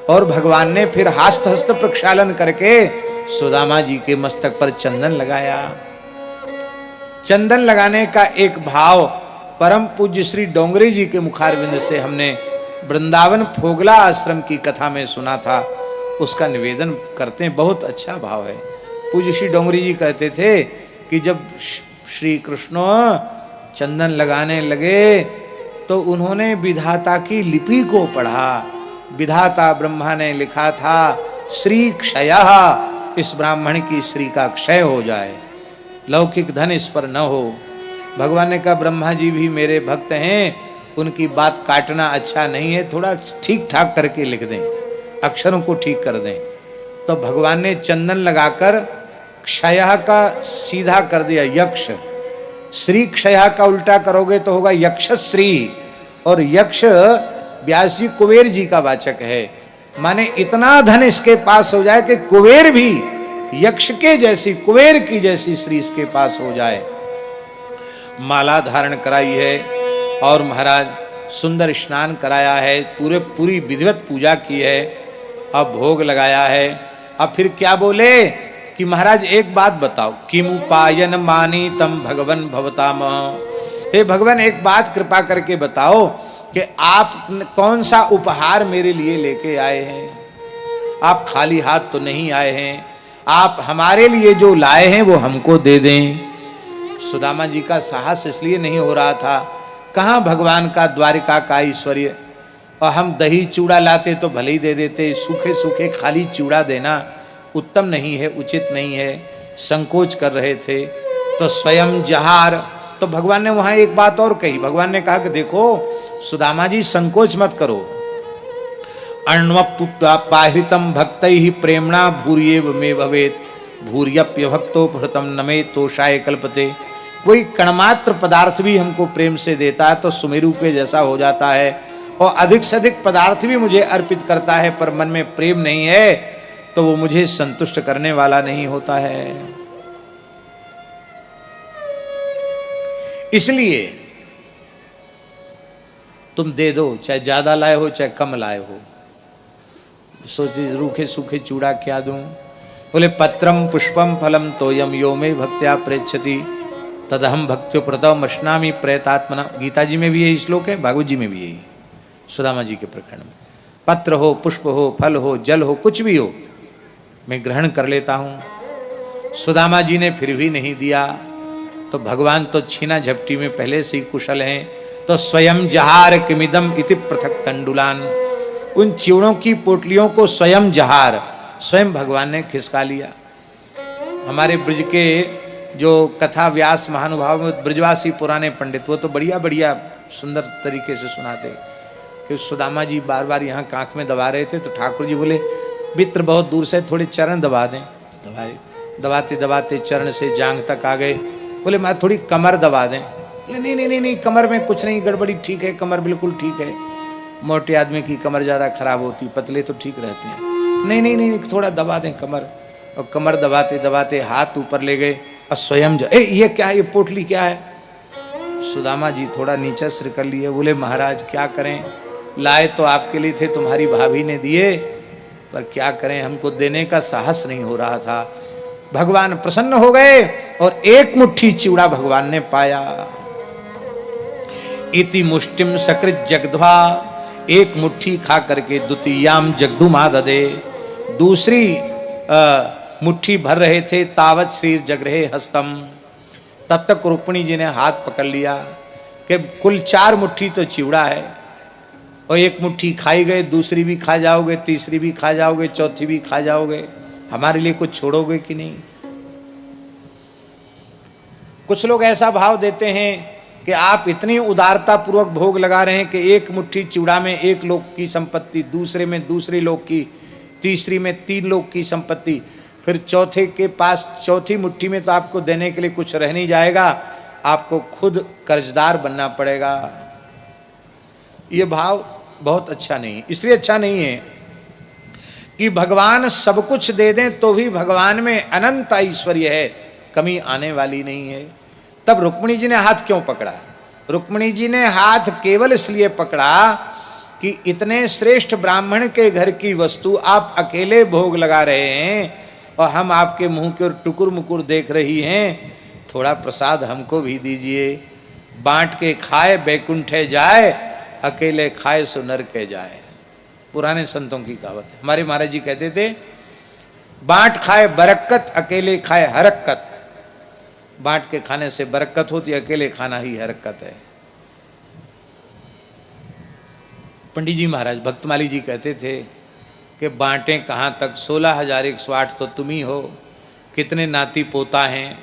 और भगवान ने फिर हस्त हस्त प्रक्षालन करके सुदामा जी के मस्तक पर चंदन लगाया। चंदन लगाने का एक भाव परम पूज्य श्री डोंगरे जी के मुखारविंद से हमने वृंदावन फोगला आश्रम की कथा में सुना था, उसका निवेदन करते हैं। बहुत अच्छा भाव है। पूज्य श्री डोंगरी जी कहते थे कि जब श्री कृष्ण चंदन लगाने लगे तो उन्होंने विधाता की लिपि को पढ़ा। विधाता ब्रह्मा ने लिखा था श्री क्षयः, इस ब्राह्मण की श्री का क्षय हो जाए, लौकिक धन इस पर न हो। भगवान ने कहा ब्रह्मा जी भी मेरे भक्त हैं, उनकी बात काटना अच्छा नहीं है, थोड़ा ठीक ठाक करके लिख दें, अक्षरों को ठीक कर दें। तो भगवान ने चंदन लगाकर क्षय का सीधा कर दिया यक्ष। श्री क्षय का उल्टा करोगे तो होगा यक्ष श्री, और यक्ष व्यास जी कुबेर जी का वाचक है। माने इतना धन इसके पास हो जाए कि कुबेर भी यक्ष के जैसी, कुबेर की जैसी श्री इसके पास हो जाए। माला धारण कराई है और महाराज सुंदर स्नान कराया है, पूरी विधिवत पूजा की है, अब भोग लगाया है। अब फिर क्या बोले कि महाराज एक बात बताओ, किमु पायन मानी तम भगवन भवताम। हे भगवान एक बात कृपा करके बताओ कि आप कौन सा उपहार मेरे लिए लेके आए हैं। आप खाली हाथ तो नहीं आए हैं, आप हमारे लिए जो लाए हैं वो हमको दे दें। सुदामा जी का साहस इसलिए नहीं हो रहा था, कहाँ भगवान का द्वारिका का ऐश्वर्य, और हम दही चूड़ा लाते तो भले ही दे देते, सूखे सूखे खाली चूड़ा देना उत्तम नहीं है, उचित नहीं है, संकोच कर रहे थे। तो स्वयं जहार। तो भगवान ने वहां एक बात और कही, भगवान ने कहा कि देखो सुदामा जी संकोच मत करो, अण्वपाहितम भक्त ही प्रेमणा भूरियेव में भवेत भूर्यप्य भक्तो भृतम नमे तोषाय कल्पते। कोई कणमात्र पदार्थ भी हमको प्रेम से देता है तो सुमेरु के जैसा हो जाता है, और अधिक से अधिक पदार्थ भी मुझे अर्पित करता है पर मन में प्रेम नहीं है तो वो मुझे संतुष्ट करने वाला नहीं होता है। इसलिए तुम दे दो, चाहे ज्यादा लाए हो चाहे कम लाए हो। सोचिए रूखे सूखे चूड़ा क्या दूं? बोले पत्रम पुष्पम फलम तोयम यो में भक्त्या प्रेक्षति तदहम भक्त्यो प्रतम अश्नामी प्रयतात्मना। गीता जी में भी यही श्लोक है, भागवत जी में भी यही, सुदामा जी के प्रकरण में। पत्र हो, पुष्प हो, फल हो, जल हो, कुछ भी हो मैं ग्रहण कर लेता हूं। सुदामा जी ने फिर भी नहीं दिया तो भगवान तो छीना झपटी में पहले से ही कुशल हैं। तो स्वयं जहार किमिदम इति पृथक तंडुलान, उन चिवड़ों की पोटलियों को स्वयं जहार, स्वयं भगवान ने खिसका लिया। हमारे ब्रज के जो कथा व्यास महानुभाव में ब्रजवासी पुराने पंडित वो तो बढ़िया बढ़िया सुंदर तरीके से सुनाते कि सुदामा जी बार बार यहाँ कांख में दबा रहे थे तो ठाकुर जी बोले मित्र बहुत दूर से थोड़े चरण दबा दें। दबाए, दबाते दबाते चरण से जांघ तक आ गए। बोले मैं थोड़ी कमर दबा दें। नहीं नहीं नहीं नहीं, कमर में कुछ नहीं गड़बड़ी, ठीक है, कमर बिल्कुल ठीक है। मोटे आदमी की कमर ज़्यादा खराब होती, पतले तो ठीक रहते हैं। नहीं नहीं नहीं, थोड़ा दबा दें कमर। और कमर दबाते दबाते हाथ ऊपर ले गए और स्वयं ये क्या है, ये पोटली क्या है? सुदामा जी थोड़ा नीचे सिर कर लिए। बोले महाराज क्या करें, लाए तो आपके लिए थे, तुम्हारी भाभी ने दिए, पर क्या करें हमको देने का साहस नहीं हो रहा था। भगवान प्रसन्न हो गए और एक मुट्ठी चिवड़ा भगवान ने पाया। इति मुष्टिम सकृत जगध्वा, एक मुट्ठी खा करके द्वितीयाम जगधुमा ददे, दूसरी मुट्ठी भर रहे थे तावत श्रीर जगरहे हस्तम, तब तक रुक्मिणी जी ने हाथ पकड़ लिया कि कुल 4 मुट्ठी तो चिवड़ा है और एक मुट्ठी खाई गए, दूसरी भी खा जाओगे, तीसरी भी खा जाओगे, चौथी भी खा जाओगे, हमारे लिए कुछ छोड़ोगे कि नहीं? कुछ लोग ऐसा भाव देते हैं कि आप इतनी उदारता पूर्वक भोग लगा रहे हैं कि एक मुट्ठी चिवड़ा में 1 लोक की संपत्ति, दूसरे में दूसरे लोक की, तीसरी में 3 लोक की संपत्ति, फिर चौथे के पास चौथी मुट्ठी में तो आपको देने के लिए कुछ रह नहीं जाएगा, आपको खुद कर्जदार बनना पड़ेगा। ये भाव बहुत अच्छा नहीं, इसलिए अच्छा नहीं है कि भगवान सब कुछ दे दें तो भी भगवान में अनंत ऐश्वर्य है, कमी आने वाली नहीं है। तब रुक्मिणी जी ने हाथ क्यों पकड़ा? रुक्मिणी जी ने हाथ केवल इसलिए पकड़ा कि इतने श्रेष्ठ ब्राह्मण के घर की वस्तु आप अकेले भोग लगा रहे हैं और हम आपके मुंह के ओर टुकुर मुकुर देख रही हैं, थोड़ा प्रसाद हमको भी दीजिए। बांट के खाए बैकुंठे जाए, अकेले खाए सो नरके जाए, पुराने संतों की कहावत है। हमारे महाराज जी कहते थे बांट खाए बरक्कत, अकेले खाए हरक्कत। बांट के खाने से बरक्कत होती, अकेले खाना ही हरक्कत है। पंडित जी महाराज भक्तमाली जी कहते थे कि बांटें कहाँ तक, 16,108 तो तुम ही हो, कितने नाती पोता हैं,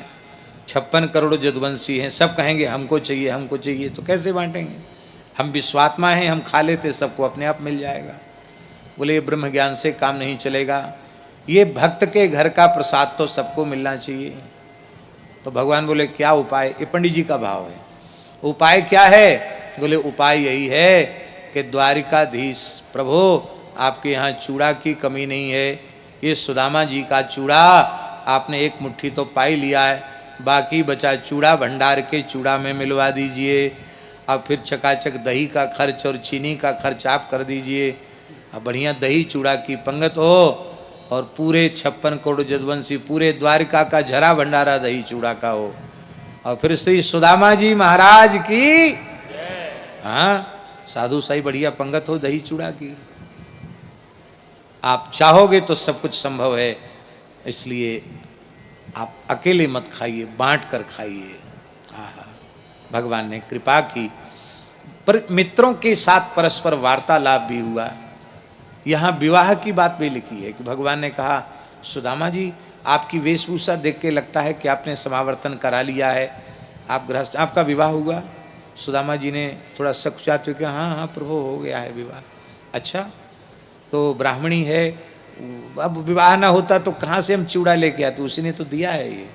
56 करोड़ जदुवंशी हैं, सब कहेंगे हमको चाहिए हमको चाहिए, तो कैसे बांटेंगे? हम विश्वात्मा हैं, हम खा लेते सबको अपने आप मिल जाएगा। बोले ये ब्रह्म ज्ञान से काम नहीं चलेगा, ये भक्त के घर का प्रसाद तो सबको मिलना चाहिए। तो भगवान बोले क्या उपाय? ये पंडित जी का भाव है। उपाय क्या है? बोले उपाय यही है कि द्वारिकाधीश प्रभु आपके यहाँ चूड़ा की कमी नहीं है, ये सुदामा जी का चूड़ा आपने एक मुट्ठी तो पाई लिया है, बाकी बचा चूड़ा भंडार के चूड़ा में मिलवा दीजिए, और फिर चकाचक दही का खर्च और चीनी का खर्च आप कर दीजिए, अब बढ़िया दही चूड़ा की पंगत हो और पूरे 56 करोड़ जदवंशी पूरे द्वारिका का झरा भंडारा दही चूड़ा का हो, और फिर श्री सुदामा जी महाराज की हाँ साधु साई बढ़िया पंगत हो दही चूड़ा की। आप चाहोगे तो सब कुछ संभव है, इसलिए आप अकेले मत खाइए, बांट कर खाइए। भगवान ने कृपा की, पर मित्रों के साथ परस्पर वार्तालाप भी हुआ। यहाँ विवाह की बात भी लिखी है कि भगवान ने कहा सुदामा जी आपकी वेशभूषा देख के लगता है कि आपने समावर्तन करा लिया है, आप गृहस्थ, आपका विवाह हुआ। सुदामा जी ने थोड़ा सकुचाते हुए कहा, हाँ हाँ प्रभु हो गया है विवाह। अच्छा, तो ब्राह्मणी है, अब विवाह ना होता तो कहाँ से हम चूड़ा लेके आते, उसने तो दिया है ये।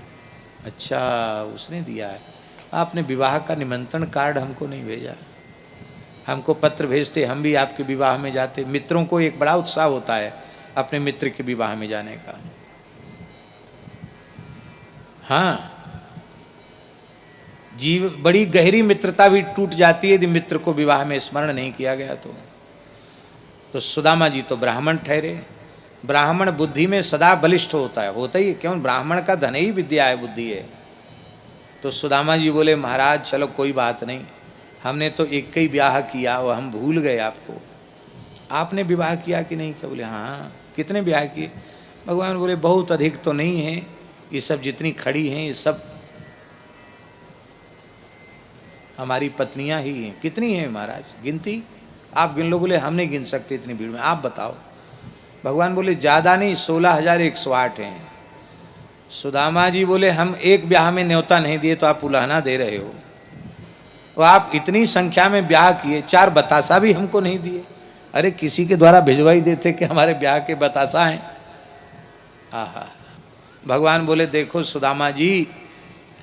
अच्छा, उसने दिया है। आपने विवाह का निमंत्रण कार्ड हमको नहीं भेजा, हमको पत्र भेजते, हम भी आपके विवाह में जाते। मित्रों को एक बड़ा उत्साह होता है अपने मित्र के विवाह में जाने का। हाँ, जीव बड़ी गहरी मित्रता भी टूट जाती है यदि मित्र को विवाह में स्मरण नहीं किया गया तो सुदामा जी तो ब्राह्मण ठहरे। ब्राह्मण बुद्धि में सदा बलिष्ठ होता है, होता ही क्यों, ब्राह्मण का धन ही विद्या है, बुद्धि है। तो सुदामा जी बोले, महाराज चलो कोई बात नहीं, हमने तो एक ही ब्याह किया और हम भूल गए आपको। आपने विवाह किया कि नहीं किया? बोले हाँ। कितने ब्याह किए? भगवान बोले बहुत अधिक तो नहीं है, ये सब जितनी खड़ी हैं ये सब हमारी पत्नियां ही हैं। कितनी हैं महाराज, गिनती आप गिन लो। बोले हम नहीं गिन सकते इतनी भीड़ में, आप बताओ। भगवान बोले ज़्यादा नहीं, 16,108 हैं। सुदामा जी बोले हम एक ब्याह में न्योता नहीं दिए तो आप उलाहना दे रहे हो, और आप इतनी संख्या में ब्याह किए, 4 बतासा भी हमको नहीं दिए। अरे किसी के द्वारा भिजवाई देते कि हमारे ब्याह के बतासा हैं। आहा, भगवान बोले देखो सुदामा जी,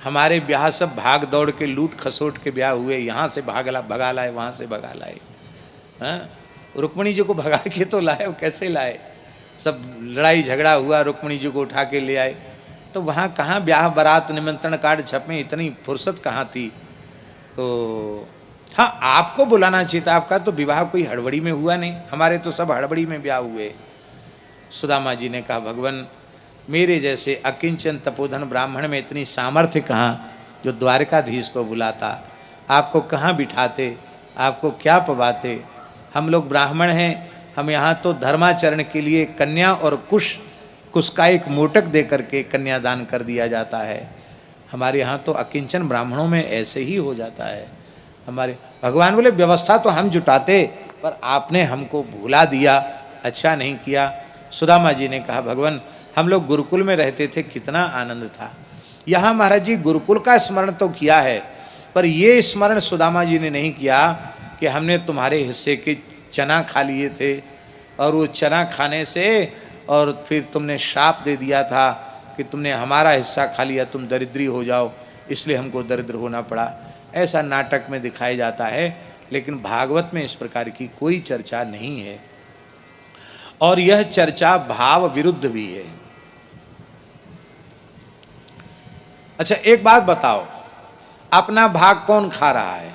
हमारे ब्याह सब भाग दौड़ के लूट खसोट के ब्याह हुए, यहाँ से भगा लाए, वहाँ से भगा लाए। हाँ, रुक्मणी जी को भगा के तो लाए, वो कैसे लाए? सब लड़ाई झगड़ा हुआ, रुक्मणी जी को उठा के ले आए। तो वहाँ कहाँ ब्याह बारात निमंत्रण कार्ड छपे, इतनी फुर्सत कहाँ थी? तो हाँ, आपको बुलाना चाहिए था, आपका तो विवाह कोई हड़बड़ी में हुआ नहीं, हमारे तो सब हड़बड़ी में ब्याह हुए। सुदामा जी ने कहा, भगवान मेरे जैसे अकिंचन तपोधन ब्राह्मण में इतनी सामर्थ्य कहाँ जो द्वारकाधीश को बुलाता, आपको कहाँ बिठाते, आपको क्या पवाते? हम लोग ब्राह्मण हैं, हम यहाँ तो धर्माचरण के लिए कन्या और कुश का एक मोटक दे करके कन्यादान कर दिया जाता है। हमारे यहाँ तो अकिंचन ब्राह्मणों में ऐसे ही हो जाता है हमारे। भगवान बोले व्यवस्था तो हम जुटाते, पर आपने हमको भुला दिया, अच्छा नहीं किया। सुदामा जी ने कहा, भगवान हम लोग गुरुकुल में रहते थे, कितना आनंद था। यहाँ महाराज जी गुरुकुल का स्मरण तो किया है, पर ये स्मरण सुदामा जी ने नहीं किया कि हमने तुम्हारे हिस्से के चना खा लिए थे, और वो चना खाने से और फिर तुमने श्राप दे दिया था कि तुमने हमारा हिस्सा खा लिया, तुम दरिद्री हो जाओ, इसलिए हमको दरिद्र होना पड़ा। ऐसा नाटक में दिखाया जाता है, लेकिन भागवत में इस प्रकार की कोई चर्चा नहीं है, और यह चर्चा भाव विरुद्ध भी है। अच्छा एक बात बताओ, अपना भाग कौन खा रहा है?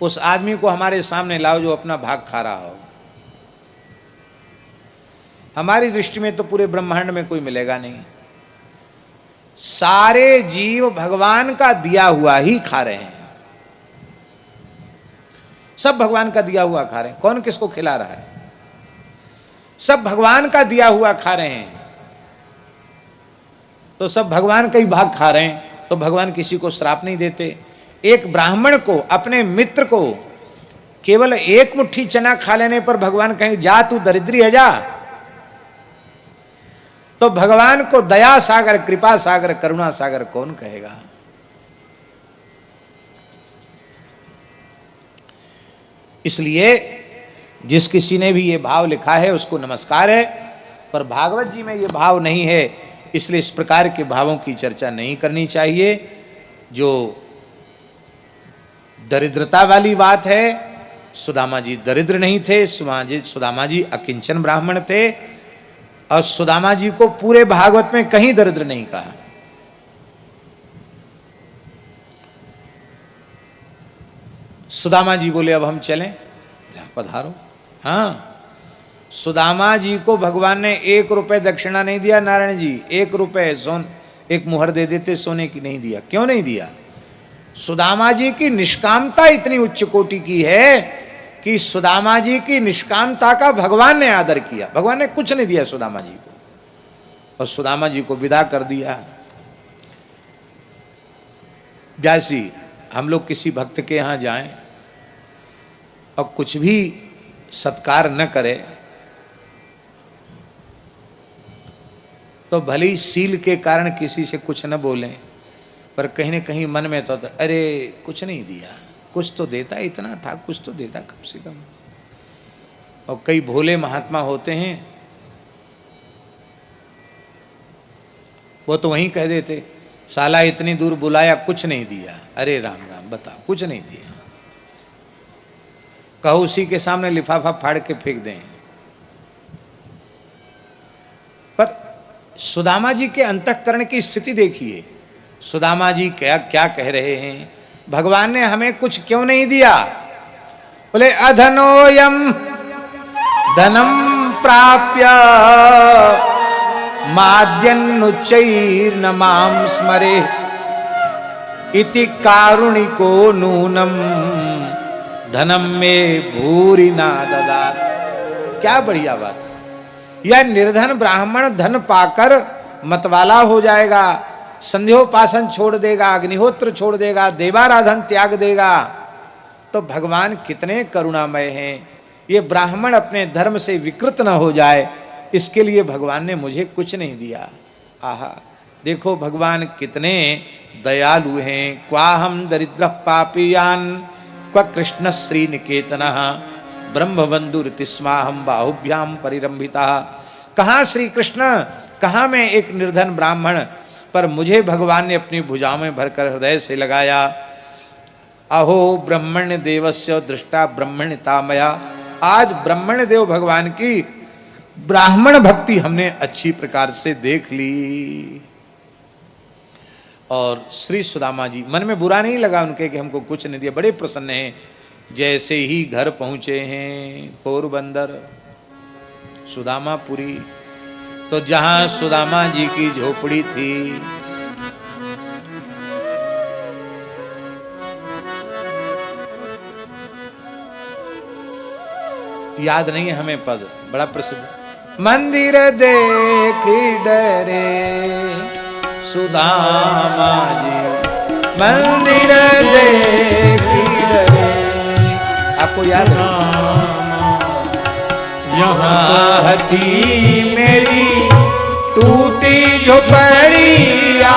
उस आदमी को हमारे सामने लाओ जो अपना भाग खा रहा हो। हमारी दृष्टि में तो पूरे ब्रह्मांड में कोई मिलेगा नहीं। सारे जीव भगवान का दिया हुआ ही खा रहे हैं, सब भगवान का दिया हुआ खा रहे हैं। कौन किसको खिला रहा है? सब भगवान का दिया हुआ खा रहे हैं, तो सब भगवान का ही भाग खा रहे हैं, तो भगवान किसी को श्राप नहीं देते। एक ब्राह्मण को, अपने मित्र को केवल एक मुट्ठी चना खा लेने पर भगवान कहें जा तू दरिद्री है जा, तो भगवान को दया सागर, कृपा सागर, करुणा सागर कौन कहेगा? इसलिए जिस किसी ने भी ये भाव लिखा है उसको नमस्कार है, पर भागवत जी में ये भाव नहीं है, इसलिए इस प्रकार के भावों की चर्चा नहीं करनी चाहिए। जो दरिद्रता वाली बात है, सुदामा जी दरिद्र नहीं थे, सुदामा जी अकिंचन ब्राह्मण थे, और सुदामा जी को पूरे भागवत में कहीं दरिद्र नहीं कहा। सुदामा जी बोले अब हम चलें, पधारो। हाँ, सुदामा जी को भगवान ने 1 रुपए दक्षिणा नहीं दिया। नारायण जी 1 रुपए एक मुहर दे देते सोने की, नहीं दिया। क्यों नहीं दिया? सुदामा जी की निष्कामता इतनी उच्च कोटि की है कि सुदामा जी की निष्कामता का भगवान ने आदर किया। भगवान ने कुछ नहीं दिया सुदामा जी को, और सुदामा जी को विदा कर दिया। जैसी हम लोग किसी भक्त के यहाँ जाएं और कुछ भी सत्कार न करे तो भले ही सील के कारण किसी से कुछ न बोलें, पर कहीं न कहीं मन में तो अरे कुछ नहीं दिया, कुछ तो देता, इतना था कुछ तो देता कम से कम। और कई भोले महात्मा होते हैं, वो तो वहीं कह देते साला इतनी दूर बुलाया कुछ नहीं दिया, अरे राम राम बताओ कुछ नहीं दिया, कहो उसी के सामने लिफाफा फाड़ के फेंक दें। पर सुदामा जी के अंतःकरण की स्थिति देखिए, सुदामा जी क्या क्या कह रहे हैं, भगवान ने हमें कुछ क्यों नहीं दिया? बोले अधनोयम धनम प्राप्य माद्यन्नुच्चैर्न मां स्मरे इति कारुणिको नूनम धनम में भूरि ना ददात। क्या बढ़िया बात, यह निर्धन ब्राह्मण धन पाकर मतवाला हो जाएगा, संध्योपासन छोड़ देगा, अग्निहोत्र छोड़ देगा, देवाराधन त्याग देगा। तो भगवान कितने करुणामय हैं, ये ब्राह्मण अपने धर्म से विकृत न हो जाए, इसके लिए भगवान ने मुझे कुछ नहीं दिया। आहा, देखो भगवान कितने दयालु हैं। क्वाहम दरिद्र पापीयान क्व कृष्ण श्री निकेतन ब्रह्मबंधुरितिस्माहम बाहुभ्याम परिरंभिता। कहाँ श्री कृष्ण, कहाँ मैं एक निर्धन ब्राह्मण, पर मुझे भगवान ने अपनी भुजाओं में भरकर हृदय से लगाया। अहो ब्रह्मण्य देवस्य दृष्टा ब्रह्मण्यता मया। आज ब्रह्मण्य देव भगवान की ब्राह्मण भक्ति हमने अच्छी प्रकार से देख ली। और श्री सुदामा जी मन में बुरा नहीं लगा उनके कि हमको कुछ नहीं दिया, बड़े प्रसन्न हैं। जैसे ही घर पहुंचे हैं पोरबंदर सुदामापुरी, तो जहां सुदामा जी की झोपड़ी थी, याद नहीं है हमें पद, बड़ा प्रसिद्ध। मंदिर देखी डरे सुदामा जी, मंदिर देखी डरे। आपको याद है? यहाँ हती मेरी टूटी झोपड़िया,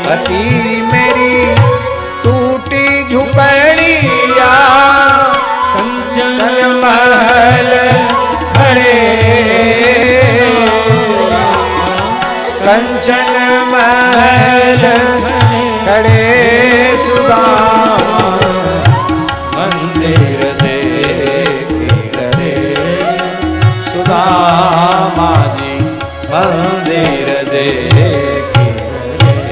हती मेरी टूटी झोपड़िया, कंचन महल खड़े, कंचन महल खड़े सुदामा मंदिर देखी डरे, सुदामा जी मंदिर देखी डरे।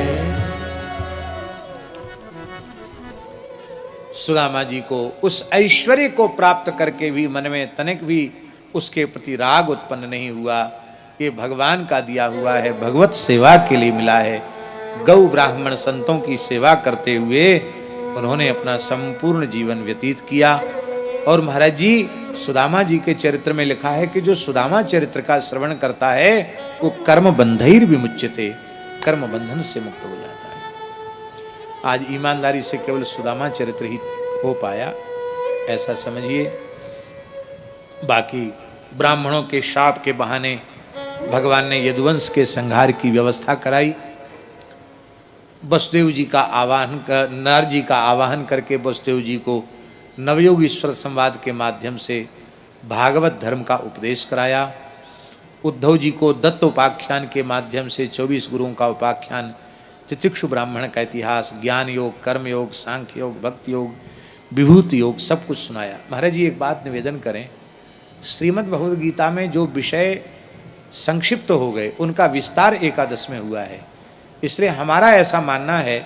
सुदामा जी को उस ऐश्वर्य को प्राप्त करके भी मन में तनिक भी उसके प्रति राग उत्पन्न नहीं हुआ। ये भगवान का दिया हुआ है, भगवत सेवा के लिए मिला है। गौ ब्राह्मण संतों की सेवा करते हुए उन्होंने अपना संपूर्ण जीवन व्यतीत किया। और महाराज जी सुदामा जी के चरित्र में लिखा है कि जो सुदामा चरित्र का श्रवण करता है वो कर्म बंधैर विमुच्यते, कर्म बंधन से मुक्त हो जाता है। आज ईमानदारी से केवल सुदामा चरित्र ही हो पाया, ऐसा समझिए। बाकी ब्राह्मणों के शाप के बहाने भगवान ने यदुवंश के संहार की व्यवस्था कराई। वसुदेव जी का आवाहन कर, नर जी का आवाहन करके वसुदेव जी को नवयोग ईश्वर संवाद के माध्यम से भागवत धर्म का उपदेश कराया। उद्धव जी को दत्त उपाख्यान के माध्यम से 24 गुरुओं का उपाख्यान, तितिक्षु ब्राह्मण का इतिहास, ज्ञान योग, कर्म योग, सांख्य योग, भक्ति योग, विभूति योग, सब कुछ सुनाया। महाराज जी एक बात निवेदन करें, श्रीमद् भगवद गीता में जो विषय संक्षिप्त हो गए उनका विस्तार एकादश में हुआ है। इसलिए हमारा ऐसा मानना है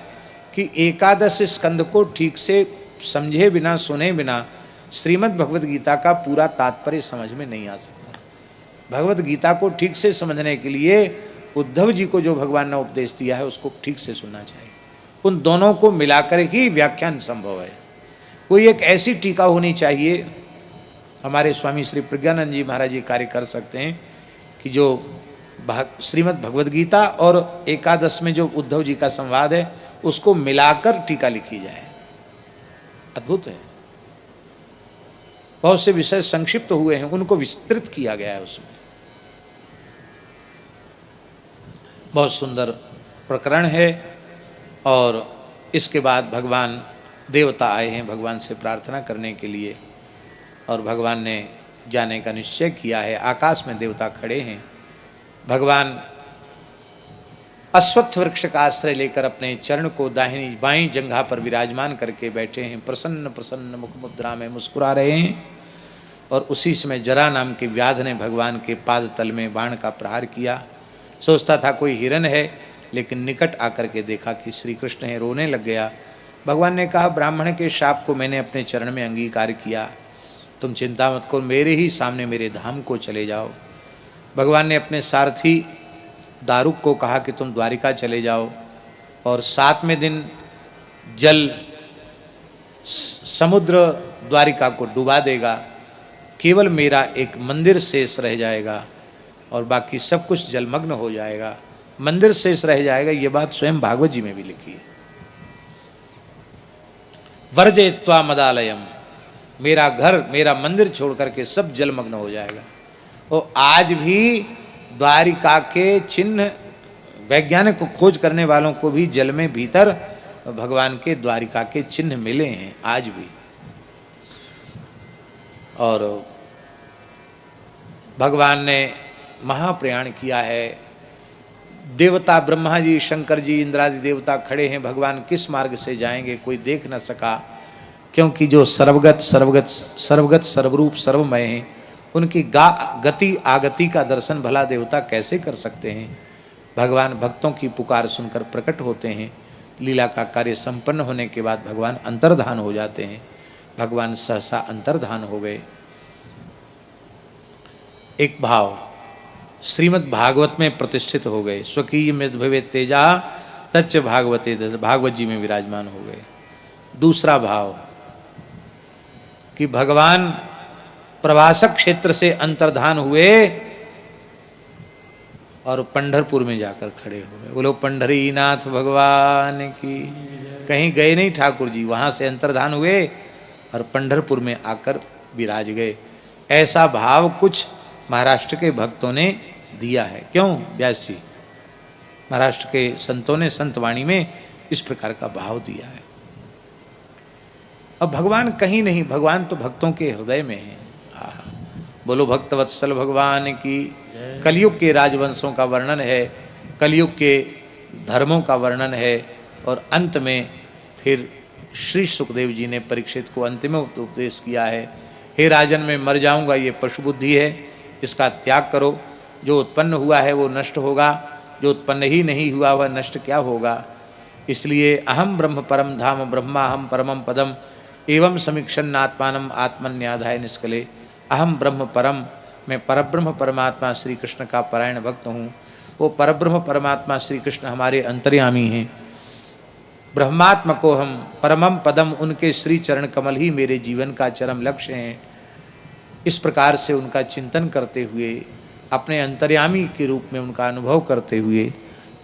कि एकादश स्कंद को ठीक से समझे बिना, सुने बिना श्रीमद् भगवद गीता का पूरा तात्पर्य समझ में नहीं आ सकता। भगवद गीता को ठीक से समझने के लिए उद्धव जी को जो भगवान ने उपदेश दिया है उसको ठीक से सुनना चाहिए। उन दोनों को मिलाकर ही व्याख्यान संभव है। कोई एक ऐसी टीका होनी चाहिए, हमारे स्वामी श्री प्रज्ञानंद जी महाराज जी कार्य कर सकते हैं कि जो श्रीमद् भगवद गीता और एकादश में जो उद्धव जी का संवाद है उसको मिलाकर टीका लिखी जाए। अद्भुत है। बहुत से विषय संक्षिप्त हुए हैं, उनको विस्तृत किया गया है उसमें। बहुत सुंदर प्रकरण है। और इसके बाद भगवान देवता आए हैं भगवान से प्रार्थना करने के लिए, और भगवान ने जाने का निश्चय किया है। आकाश में देवता खड़े हैं। भगवान अश्वत्थ वृक्ष का आश्रय लेकर अपने चरण को दाहिनी बाईं जंघा पर विराजमान करके बैठे हैं। प्रसन्न प्रसन्न मुख मुद्रा में मुस्कुरा रहे हैं। और उसी समय जरा नाम के व्याध ने भगवान के पाद तल में बाण का प्रहार किया। सोचता था कोई हिरन है, लेकिन निकट आकर के देखा कि श्री कृष्ण है, रोने लग गया। भगवान ने कहा, ब्राह्मण के शाप को मैंने अपने चरण में अंगीकार किया, तुम चिंता मत करो, मेरे ही सामने मेरे धाम को चले जाओ। भगवान ने अपने सारथी दारुक को कहा कि तुम द्वारिका चले जाओ, और 7वें दिन जल समुद्र द्वारिका को डुबा देगा, केवल मेरा एक मंदिर शेष रह जाएगा और बाकी सब कुछ जलमग्न हो जाएगा। मंदिर शेष रह जाएगा, ये बात स्वयं भागवत जी में भी लिखी है। वर्जयित्वा मदालयम, मेरा घर मेरा मंदिर छोड़ करके सब जलमग्न हो जाएगा। और आज भी द्वारिका के चिन्ह वैज्ञानिक को खोज करने वालों को भी जल में भीतर भगवान के द्वारिका के चिन्ह मिले हैं आज भी। और भगवान ने महाप्रयाण किया है। देवता ब्रह्मा जी, शंकर जी, इंद्रादि देवता खड़े हैं। भगवान किस मार्ग से जाएंगे कोई देख न सका, क्योंकि जो सर्वगत सर्वरूप सर्वमय हैं, उनकी गति आगति का दर्शन भला देवता कैसे कर सकते हैं। भगवान भक्तों की पुकार सुनकर प्रकट होते हैं। लीला का कार्य संपन्न होने के बाद भगवान अंतर्धान हो जाते हैं। भगवान सहसा अंतर्धान हो गए। एक भाव श्रीमद् भागवत में प्रतिष्ठित हो गए। स्वकीय मृद भवे तेजा तच्च भागवते, भागवत जी में विराजमान हो गए। दूसरा भाव कि भगवान प्रवासक क्षेत्र से अंतर्धान हुए और पंढरपुर में जाकर खड़े हो गए। बोलो पंढरीनाथ भगवान की। कहीं गए नहीं ठाकुर जी, वहां से अंतर्धान हुए और पंढरपुर में आकर विराज गए। ऐसा भाव कुछ महाराष्ट्र के भक्तों ने दिया है। क्यों व्यास जी? महाराष्ट्र के संतों ने संतवाणी में इस प्रकार का भाव दिया है। अब भगवान कहीं नहीं, भगवान तो भक्तों के हृदय में है। बोलो भक्तवत्सल भगवान की। कलयुग के राजवंशों का वर्णन है, कलयुग के धर्मों का वर्णन है, और अंत में फिर श्री सुखदेव जी ने परीक्षित को अंतिम उपदेश किया है। हे राजन, मैं मर जाऊंगा, ये पशु बुद्धि है, इसका त्याग करो। जो उत्पन्न हुआ है वो नष्ट होगा, जो उत्पन्न ही नहीं हुआ वह नष्ट क्या होगा। इसलिए अहम ब्रह्म परम धाम ब्रह्माहम परमम पदम एवं समीक्षण आत्मानम आत्मन्याधाय निष्कले। अहम ब्रह्म परम, मैं परब्रह्म परमात्मा श्री कृष्ण का परायण भक्त हूँ। वो परब्रह्म परमात्मा श्री कृष्ण हमारे अंतर्यामी हैं। ब्रह्मात्म को हम परमम पदम, उनके श्री चरण कमल ही मेरे जीवन का चरम लक्ष्य हैं। इस प्रकार से उनका चिंतन करते हुए, अपने अंतर्यामी के रूप में उनका अनुभव करते हुए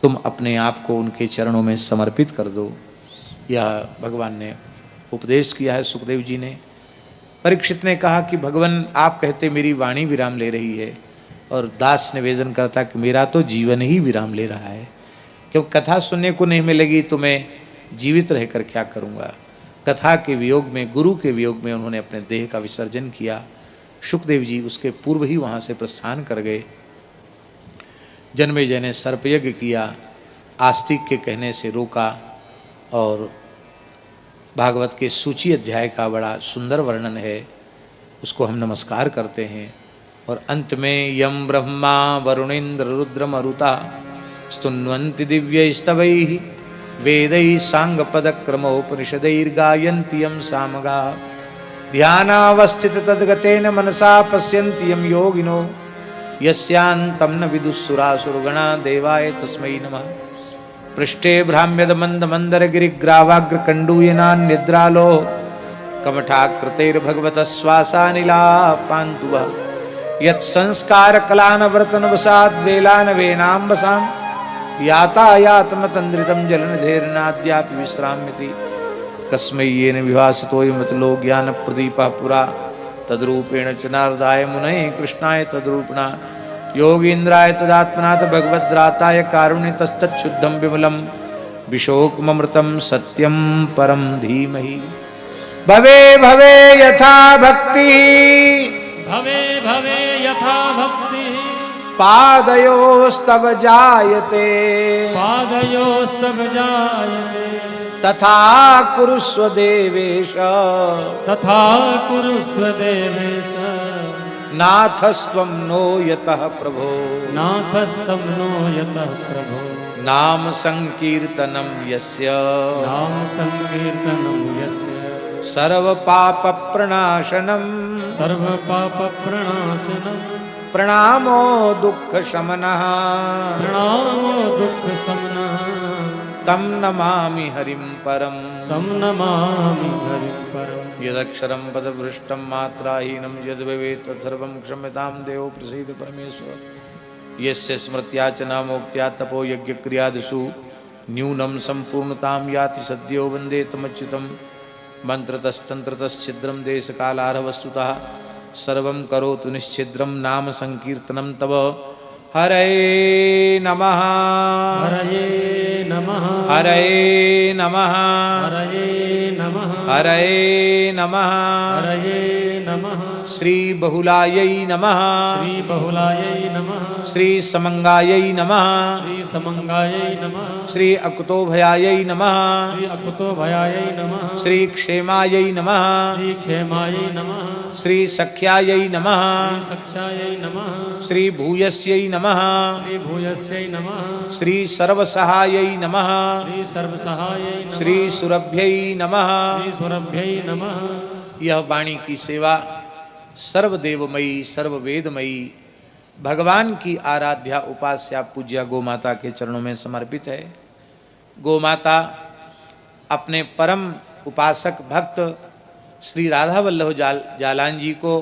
तुम अपने आप को उनके चरणों में समर्पित कर दो। यह भगवान ने उपदेश किया है सुखदेव जी ने। परीक्षित ने कहा कि भगवान आप कहते मेरी वाणी विराम ले रही है, और दास निवेदन करता कि मेरा तो जीवन ही विराम ले रहा है, क्यों कथा सुनने को नहीं मिलेगी तो मैं जीवित रहकर क्या करूँगा। कथा के वियोग में, गुरु के वियोग में उन्होंने अपने देह का विसर्जन किया। सुखदेव जी उसके पूर्व ही वहाँ से प्रस्थान कर गए। जन्मेजय ने सर्पयज्ञ किया, आस्तिक के कहने से रोका, और भागवत के सूची अध्याय का बड़ा सुंदर वर्णन है, उसको हम नमस्कार करते हैं। और अंत में यम ब्रह्मा वरुणेन्द्र रुद्र मरुता स्तुन्वन्ति दिव्य स्तवैः वेदैः सांगपदक्रमोपनिषदैर्गायन्ति यं सामगा ध्यानावस्थित तद्गतेन मनसा पश्यन्ति यं योगिनो यस्यान्तं न विदुःसुरासुरगणा देवाय तस्मै नमः। पृष्ठे भ्राम्यद मंद मंदर गिरिग्रावाग्र कंडूयनान्यद्रालो कमठाकृतैर्भगवत श्वासानिलापान्तु यत्संस्कार कलानव्रतन वसाद्वेलान वेनाम्बसां यातायातमतन्द्रितं जलनिधेर्नाद्यापि विश्राम्यति कस्मै येन विभासितोऽयमतलो ज्ञानप्रदीपः पुरा तद्रूपेण च नारदाय मुनये कृष्णाय तद्रूपिणा योगीन्द्राय तदात्मनाथ भगवद्राताय कारुण्यतस्तच्छुद्धं विमलं विशोकममृतं सत्यं परं धीमहि। भवे भवे यथा भक्ति भवे भवे यथा भक्ति पादयोस्तव जायते पादयोस्तव जायते तथा कुरुष्व देवेश तथा कुरुष्व देवेश नाथस्त्वं नो यतः प्रभो नाथस्तं नो यतः प्रभो नाम संकीर्तनं यस्य नाम संकीर्तनं यस्य सर्व पाप प्रणाशनम सर्व पाप प्रणाशनम प्रणामो दुख शमनः प्रणामो दुख शमनः तम नमामि हरिं परम तं नमामि हरिं परम्। यदक्षरं पदभ्रष्टं मात्राहीनं यद्भवेत् तत्सर्वं क्षम्यतां देवो प्रसीद परमेश्वर। यस्य स्मृत्या च नामोक्त्या तपो यज्ञक्रियादिषु न्यूनं सम्पूर्णतां याति सद्यो वन्दे तमच्युतं। मंत्रतस्तंत्रतश्छिद्रं देशकालारवस्तुतः सर्वं करोतु निश्छिद्रं नाम संकीर्तनं तव। हरये नमः हरये नमः हरये नमः हरये नमः हरये नमः हरये नमः श्री बहुलायै नमः श्री बहुलायै नमः श्री समंगायै नमः श्री समंगायै नमः श्री अकुतोभयायै नमः श्री अकुतोभयायै नमः श्री क्षेमायै नमः श्री क्षेमायै नमः श्री सख्यायै नमः श्री सक्षायै नमः श्री भूयस्यै नमः श्री भूयस्यै नमः श्री सर्वसहायै नमः श्री सर्वसहायै नमः श्री सुरभ्यै नमः। श्री सुरभ्यै नमः। यह वाणी की सेवा सर्वदेवमयी सर्ववेदमयी भगवान की आराध्या उपास्या पूज्या गोमाता के चरणों में समर्पित है। गोमाता अपने परम उपासक भक्त श्री राधा वल्लभ जालान जी को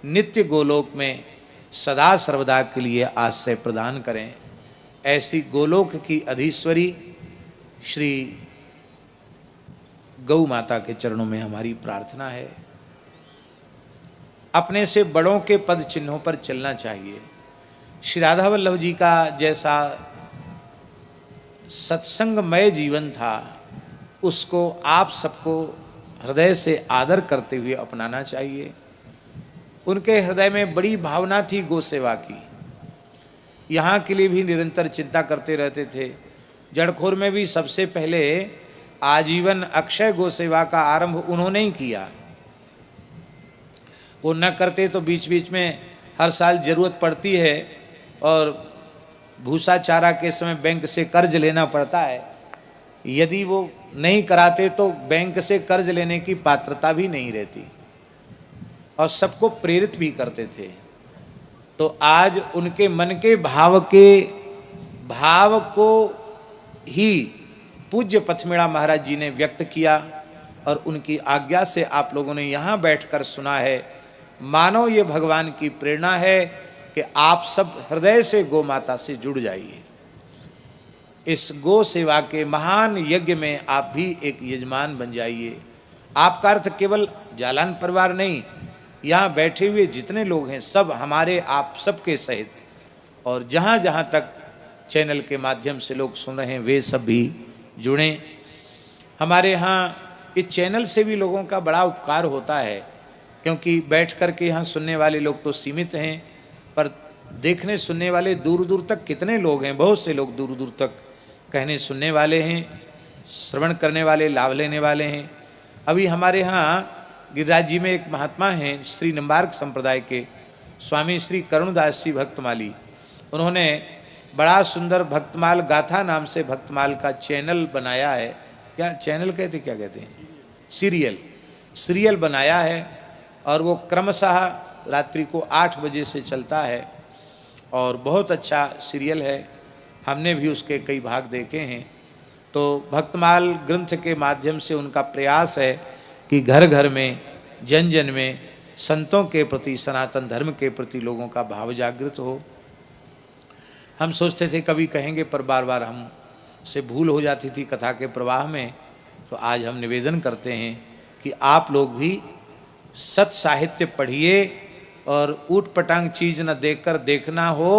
नित्य गोलोक में सदा सर्वदा के लिए आश्रय प्रदान करें। ऐसी गोलोक की अधीश्वरी श्री गौ माता के चरणों में हमारी प्रार्थना है। अपने से बड़ों के पद चिन्हों पर चलना चाहिए। श्री राधा वल्लभ जी का जैसा सत्संगमय जीवन था उसको आप सबको हृदय से आदर करते हुए अपनाना चाहिए। उनके हृदय में बड़ी भावना थी गौ सेवा की, यहाँ के लिए भी निरंतर चिंता करते रहते थे। जड़खोर में भी सबसे पहले आजीवन अक्षय गौ सेवा का आरंभ उन्होंने ही किया। वो न करते तो बीच बीच में हर साल जरूरत पड़ती है और भूसा चारा के समय बैंक से कर्ज लेना पड़ता है। यदि वो नहीं कराते तो बैंक से कर्ज लेने की पात्रता भी नहीं रहती और सबको प्रेरित भी करते थे। तो आज उनके मन के भाव को ही पूज्य पथमेड़ा महाराज जी ने व्यक्त किया और उनकी आज्ञा से आप लोगों ने यहाँ बैठकर सुना है। मानो ये भगवान की प्रेरणा है कि आप सब हृदय से गौ माता से जुड़ जाइए। इस गौ सेवा के महान यज्ञ में आप भी एक यजमान बन जाइए। आपका अर्थ केवल जालान परिवार नहीं, यहाँ बैठे हुए जितने लोग हैं सब हमारे आप सबके सहित, और जहाँ जहाँ तक चैनल के माध्यम से लोग सुन रहे हैं वे सब भी जुड़ें। हमारे यहाँ इस चैनल से भी लोगों का बड़ा उपकार होता है, क्योंकि बैठ कर के यहाँ सुनने वाले लोग तो सीमित हैं, पर देखने सुनने वाले दूर दूर तक कितने लोग हैं। बहुत से लोग दूर दूर तक कहने सुनने वाले हैं, श्रवण करने वाले, लाभ लेने वाले हैं। अभी हमारे यहाँ गिरिराज जी में एक महात्मा हैं श्री निम्बार्क संप्रदाय के स्वामी श्री करुणदास जी भक्तमाली। उन्होंने बड़ा सुंदर भक्तमाल गाथा नाम से भक्तमाल का चैनल बनाया है। क्या चैनल कहते, क्या कहते हैं, सीरियल बनाया है, और वो क्रमशः रात्रि को 8 बजे से चलता है और बहुत अच्छा सीरियल है। हमने भी उसके कई भाग देखे हैं। तो भक्तमाल ग्रंथ के माध्यम से उनका प्रयास है कि घर घर में, जन जन में संतों के प्रति, सनातन धर्म के प्रति लोगों का भाव जागृत हो। हम सोचते थे कभी कहेंगे, पर बार बार हम से भूल हो जाती थी कथा के प्रवाह में। तो आज हम निवेदन करते हैं कि आप लोग भी सत साहित्य पढ़िए और ऊट पटांग चीज न देखकर देखना हो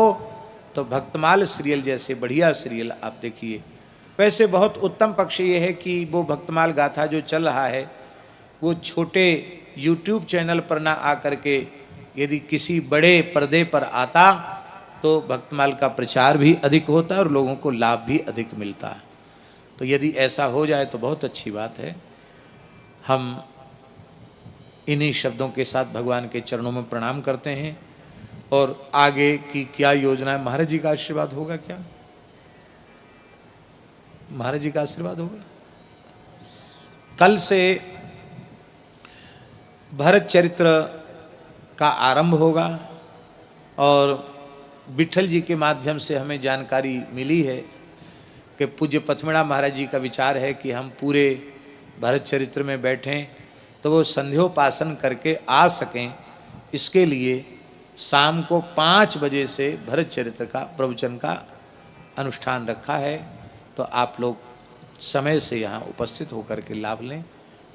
तो भक्तमाल सीरियल जैसे बढ़िया सीरियल आप देखिए। वैसे बहुत उत्तम पक्ष ये है कि वो भक्तमाल गाथा जो चल रहा है वो छोटे YouTube चैनल पर ना आकर के यदि किसी बड़े पर्दे पर आता तो भक्तमाल का प्रचार भी अधिक होता है और लोगों को लाभ भी अधिक मिलता है। तो यदि ऐसा हो जाए तो बहुत अच्छी बात है। हम इन्हीं शब्दों के साथ भगवान के चरणों में प्रणाम करते हैं और आगे की क्या योजना है। महाराज जी का आशीर्वाद होगा क्या? महाराज जी का आशीर्वाद होगा। कल से भरत चरित्र का आरंभ होगा और विठल जी के माध्यम से हमें जानकारी मिली है कि पूज्य पथमेड़ा महाराज जी का विचार है कि हम पूरे भरत चरित्र में बैठें तो वो संध्योपासन करके आ सकें। इसके लिए शाम को 5 बजे से भरत चरित्र का प्रवचन का अनुष्ठान रखा है। तो आप लोग समय से यहाँ उपस्थित होकर के लाभ लें।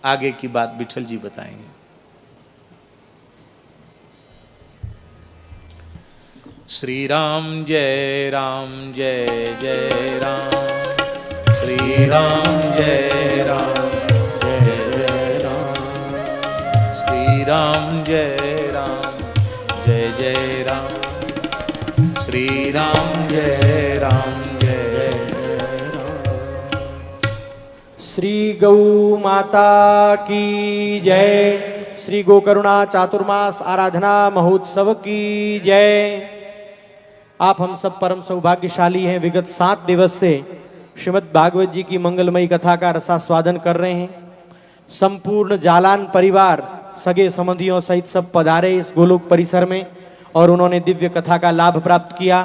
आगे की बात विठल जी बताएंगे। श्री राम जय जय राम। श्री राम जय जय राम। श्री राम जय राम। श्री राम जय राम। श्री गौ माता की जय। श्री गोकरुणा चातुर्मास आराधना महोत्सव की जय। आप हम सब परम सौभाग्यशाली हैं। विगत 7 दिवस से श्रीमद् भागवत जी की मंगलमयी कथा का रसास्वादन कर रहे हैं। संपूर्ण जालान परिवार सगे संबंधियों सहित सब पधारे इस गोलोक परिसर में और उन्होंने दिव्य कथा का लाभ प्राप्त किया।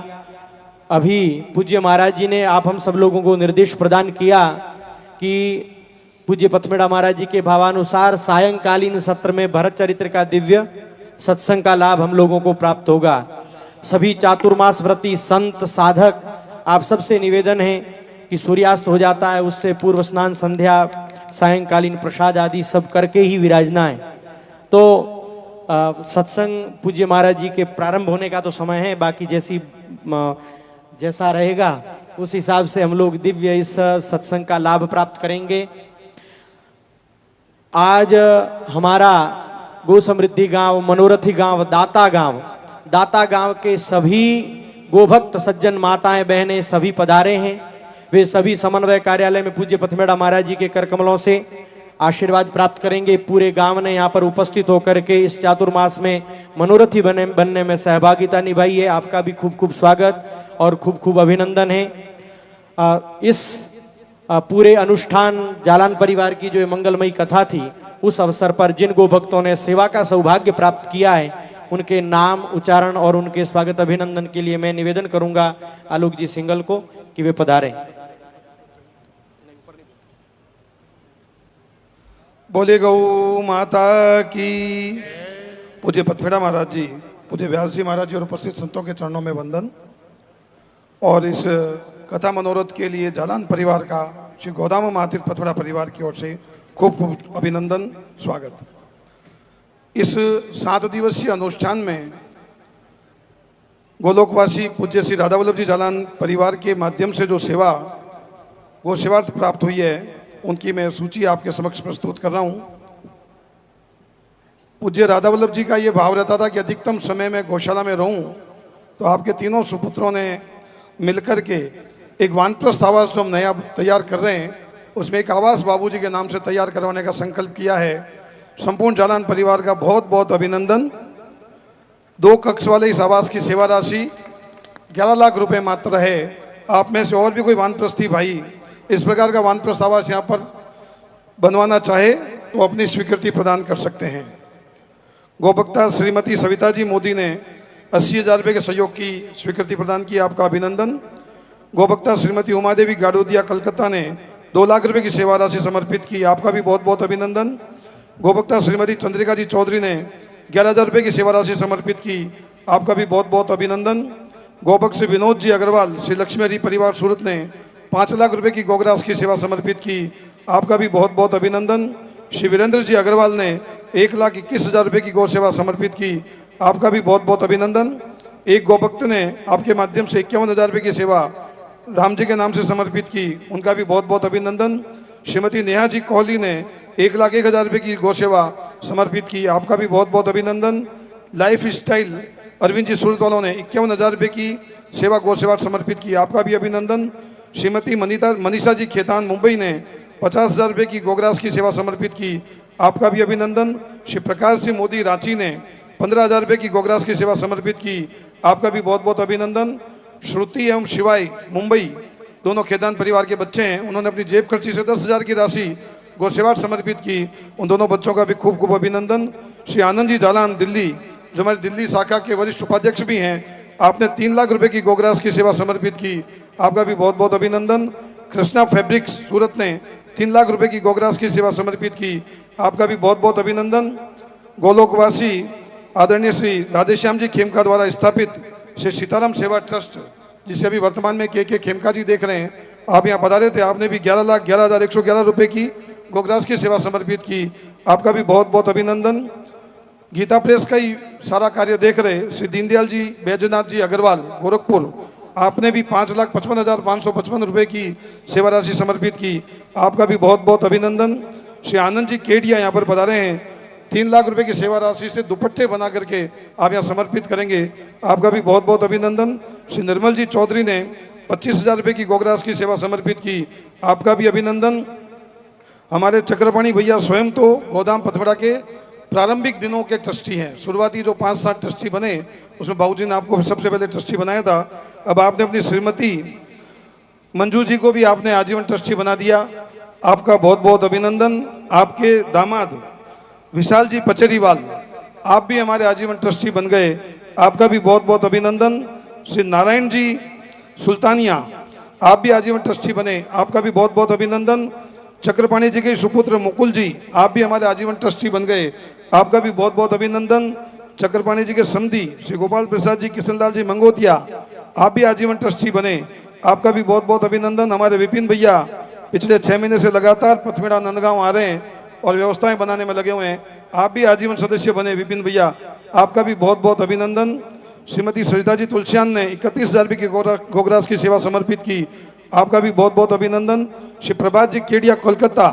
अभी पूज्य महाराज जी ने आप हम सब लोगों को निर्देश प्रदान किया कि पूज्य पथमेड़ा महाराज जी के भावानुसार सायंकालीन सत्र में भरत चरित्र का दिव्य सत्संग का लाभ हम लोगों को प्राप्त होगा। सभी चातुर्मास व्रती संत साधक आप सबसे निवेदन है कि सूर्यास्त हो जाता है उससे पूर्व स्नान संध्या सायंकालीन प्रसाद आदि सब करके ही विराजना है। तो सत्संग पूज्य महाराज जी के प्रारंभ होने का तो समय है, बाकी जैसा रहेगा उस हिसाब से हम लोग दिव्य इस सत्संग का लाभ प्राप्त करेंगे। आज हमारा गो समृद्धि गांव, मनोरथी गांव, दाता गांव के सभी गोभक्त सज्जन माताएं बहनें सभी पधारे हैं। वे सभी समन्वय कार्यालय में पूज्य पथमेड़ा महाराज जी के कर कमलों से आशीर्वाद प्राप्त करेंगे। पूरे गांव ने यहाँ पर उपस्थित होकर के इस चातुर्मास में मनोरथी बनने में सहभागिता निभाई है। आपका भी खूब खूब स्वागत और खूब खूब अभिनंदन है। इस पूरे अनुष्ठान जालान परिवार की जो मंगलमयी कथा थी उस अवसर पर जिन गोभक्तों ने सेवा का सौभाग्य प्राप्त किया है उनके नाम उच्चारण और उनके स्वागत अभिनंदन के लिए मैं निवेदन करूंगा आलोक जी सिंगल को कि वे पधारें। बोले गौ माता की। पूज्य पथमेड़ा महाराज जी, पूज्य व्यास जी महाराज जी और उपस्थित संतों के चरणों में वंदन। और इस कथा मनोरथ के लिए जालान परिवार का श्री गोदाम महातीर्थ पथमेड़ा परिवार की ओर से खूब खूब अभिनंदन, स्वागत। इस 7 दिवसीय अनुष्ठान में गोलोकवासी पूज्य श्री राधा वल्लभ जी जालान परिवार के माध्यम से जो सेवा वो सेवार्थ प्राप्त हुई है उनकी मैं सूची आपके समक्ष प्रस्तुत कर रहा हूँ। पूज्य राधा वल्लभ जी का ये भाव रहता था कि अधिकतम समय में गौशाला में रहूं, तो आपके तीनों सुपुत्रों ने मिलकर के एक वानप्रस्थ आवास जो हम नया तैयार कर रहे हैं उसमें एक आवास बाबूजी के नाम से तैयार करवाने का संकल्प किया है। संपूर्ण जालान परिवार का बहुत बहुत अभिनंदन। 2 कक्ष वाले इस आवास की सेवा राशि 11 लाख रुपए मात्र है। आप में से और भी कोई वानप्रस्थी भाई इस प्रकार का वानप्रस्थ आवास यहाँ पर बनवाना चाहे तो अपनी स्वीकृति प्रदान कर सकते हैं। गोभक्ता श्रीमती सविता जी मोदी ने 80,000 रुपये के सहयोग की स्वीकृति प्रदान की, आपका अभिनंदन। गोभक्ता श्रीमती उमादेवी गाडोदिया कलकत्ता ने 2 लाख रुपये की सेवा राशि समर्पित की, आपका भी बहुत बहुत अभिनंदन। गोभक्ता श्रीमती चंद्रिका जी चौधरी ने 11,000 रुपये की सेवा राशि समर्पित की, आपका भी बहुत बहुत अभिनंदन। गोभक्त श्री विनोद जी अग्रवाल श्री लक्ष्मी हरी परिवार सूरत ने 5 लाख रुपये की गोग्रास की सेवा समर्पित की, आपका भी बहुत बहुत अभिनंदन। श्री वीरेंद्र जी अग्रवाल ने 1,21,000 रुपये की गौ सेवा समर्पित की, आपका भी बहुत बहुत अभिनंदन। एक गोभक्त ने आपके माध्यम से 51,000 रुपये की सेवा राम जी के नाम से समर्पित की, उनका भी बहुत बहुत अभिनंदन। श्रीमती नेहा जी कोहली ने 1,01,000 रुपये की गौ सेवा समर्पित की, आपका भी बहुत बहुत अभिनंदन। लाइफ स्टाइल अरविंद जी सूरत वालों ने 51,000 रुपये की सेवा गौ सेवा समर्पित की, आपका भी अभिनंदन। श्रीमती मनीषा जी खेतान मुंबई ने 50,000 रुपये की गोग्रास की सेवा समर्पित की, आपका भी अभिनंदन। श्री प्रकाश जी मोदी रांची ने 15,000 रुपये की गोग्रास की सेवा समर्पित की, आपका भी बहुत बहुत अभिनंदन। श्रुति एवं शिवाय मुंबई दोनों खेतान परिवार के बच्चे हैं, उन्होंने अपनी जेब खर्ची से 10,000 की राशि गौ सेवा समर्पित की, उन दोनों बच्चों का भी खूब खूब अभिनंदन। श्री आनंद जी जालान दिल्ली, जो हमारी दिल्ली शाखा के वरिष्ठ उपाध्यक्ष भी हैं, आपने 3 लाख रुपए की गोग्रास की सेवा समर्पित की, आपका भी बहुत बहुत अभिनंदन। कृष्णा फैब्रिक्स सूरत ने 3 लाख रुपए की गोग्रास की सेवा समर्पित की, आपका भी बहुत बहुत अभिनंदन। गोलोकवासी आदरणीय श्री राधेश्याम जी खेमका द्वारा स्थापित श्री सीताराम सेवा ट्रस्ट, जिसे अभी वर्तमान में के खेमका जी देख रहे हैं, आप यहाँ पधारे थे, आपने भी 11,11,111 रुपये की गोग्रास की सेवा समर्पित की, आपका भी बहुत बहुत अभिनंदन। गीता प्रेस का ही सारा कार्य देख रहे श्री दीनदयाल जी बैजनाथ जी अग्रवाल गोरखपुर, आपने भी 5,55,555 रुपये की सेवा राशि समर्पित की, आपका भी बहुत बहुत अभिनंदन। श्री आनंद जी केडिया यहाँ पर पधारे हैं, 3 लाख रुपए की सेवा राशि से दुपट्टे बना करके आप यहाँ समर्पित करेंगे, आपका भी बहुत बहुत अभिनंदन। श्री निर्मल जी चौधरी ने 25,000 रुपये की गोग्रास की सेवा समर्पित की, आपका भी अभिनंदन। हमारे चक्रपाणी भैया स्वयं तो गोदाम पथमड़ा के प्रारंभिक दिनों के ट्रस्टी हैं, शुरुआती जो 5-7 ट्रस्टी बने उसमें बाबूजी ने आपको सबसे पहले ट्रस्टी बनाया था, अब आपने अपनी श्रीमती मंजू जी को भी आपने आजीवन ट्रस्टी बना दिया, आपका बहुत बहुत अभिनंदन। आपके दामाद विशाल जी पचरीवाल, आप भी हमारे आजीवन ट्रस्टी बन गए, आपका भी बहुत बहुत अभिनंदन। श्री नारायण जी सुल्तानिया, आप भी आजीवन ट्रस्टी बने, आपका भी बहुत बहुत अभिनंदन। चक्रपाणी जी के सुपुत्र मुकुल जी, आप भी हमारे आजीवन ट्रस्टी बन गए, आपका भी बहुत बहुत अभिनंदन। चक्रपाणी जी के समधी श्री गोपाल प्रसाद जी किशनलाल जी मंगोतिया, आप भी आजीवन ट्रस्टी बने, आपका भी बहुत बहुत अभिनंदन। हमारे विपिन भैया पिछले 6 महीने से लगातार पथमेड़ा नंदगांव आ रहे हैं और व्यवस्थाएं बनाने में लगे हुए हैं, आप भी आजीवन सदस्य बने विपिन भैया, आपका भी बहुत बहुत अभिनंदन। श्रीमती सरिता जी तुलसियान ने 31,000 रुपये की गोग्रास की सेवा समर्पित की, आपका भी बहुत बहुत अभिनंदन। श्री प्रभात जी केडिया कोलकाता,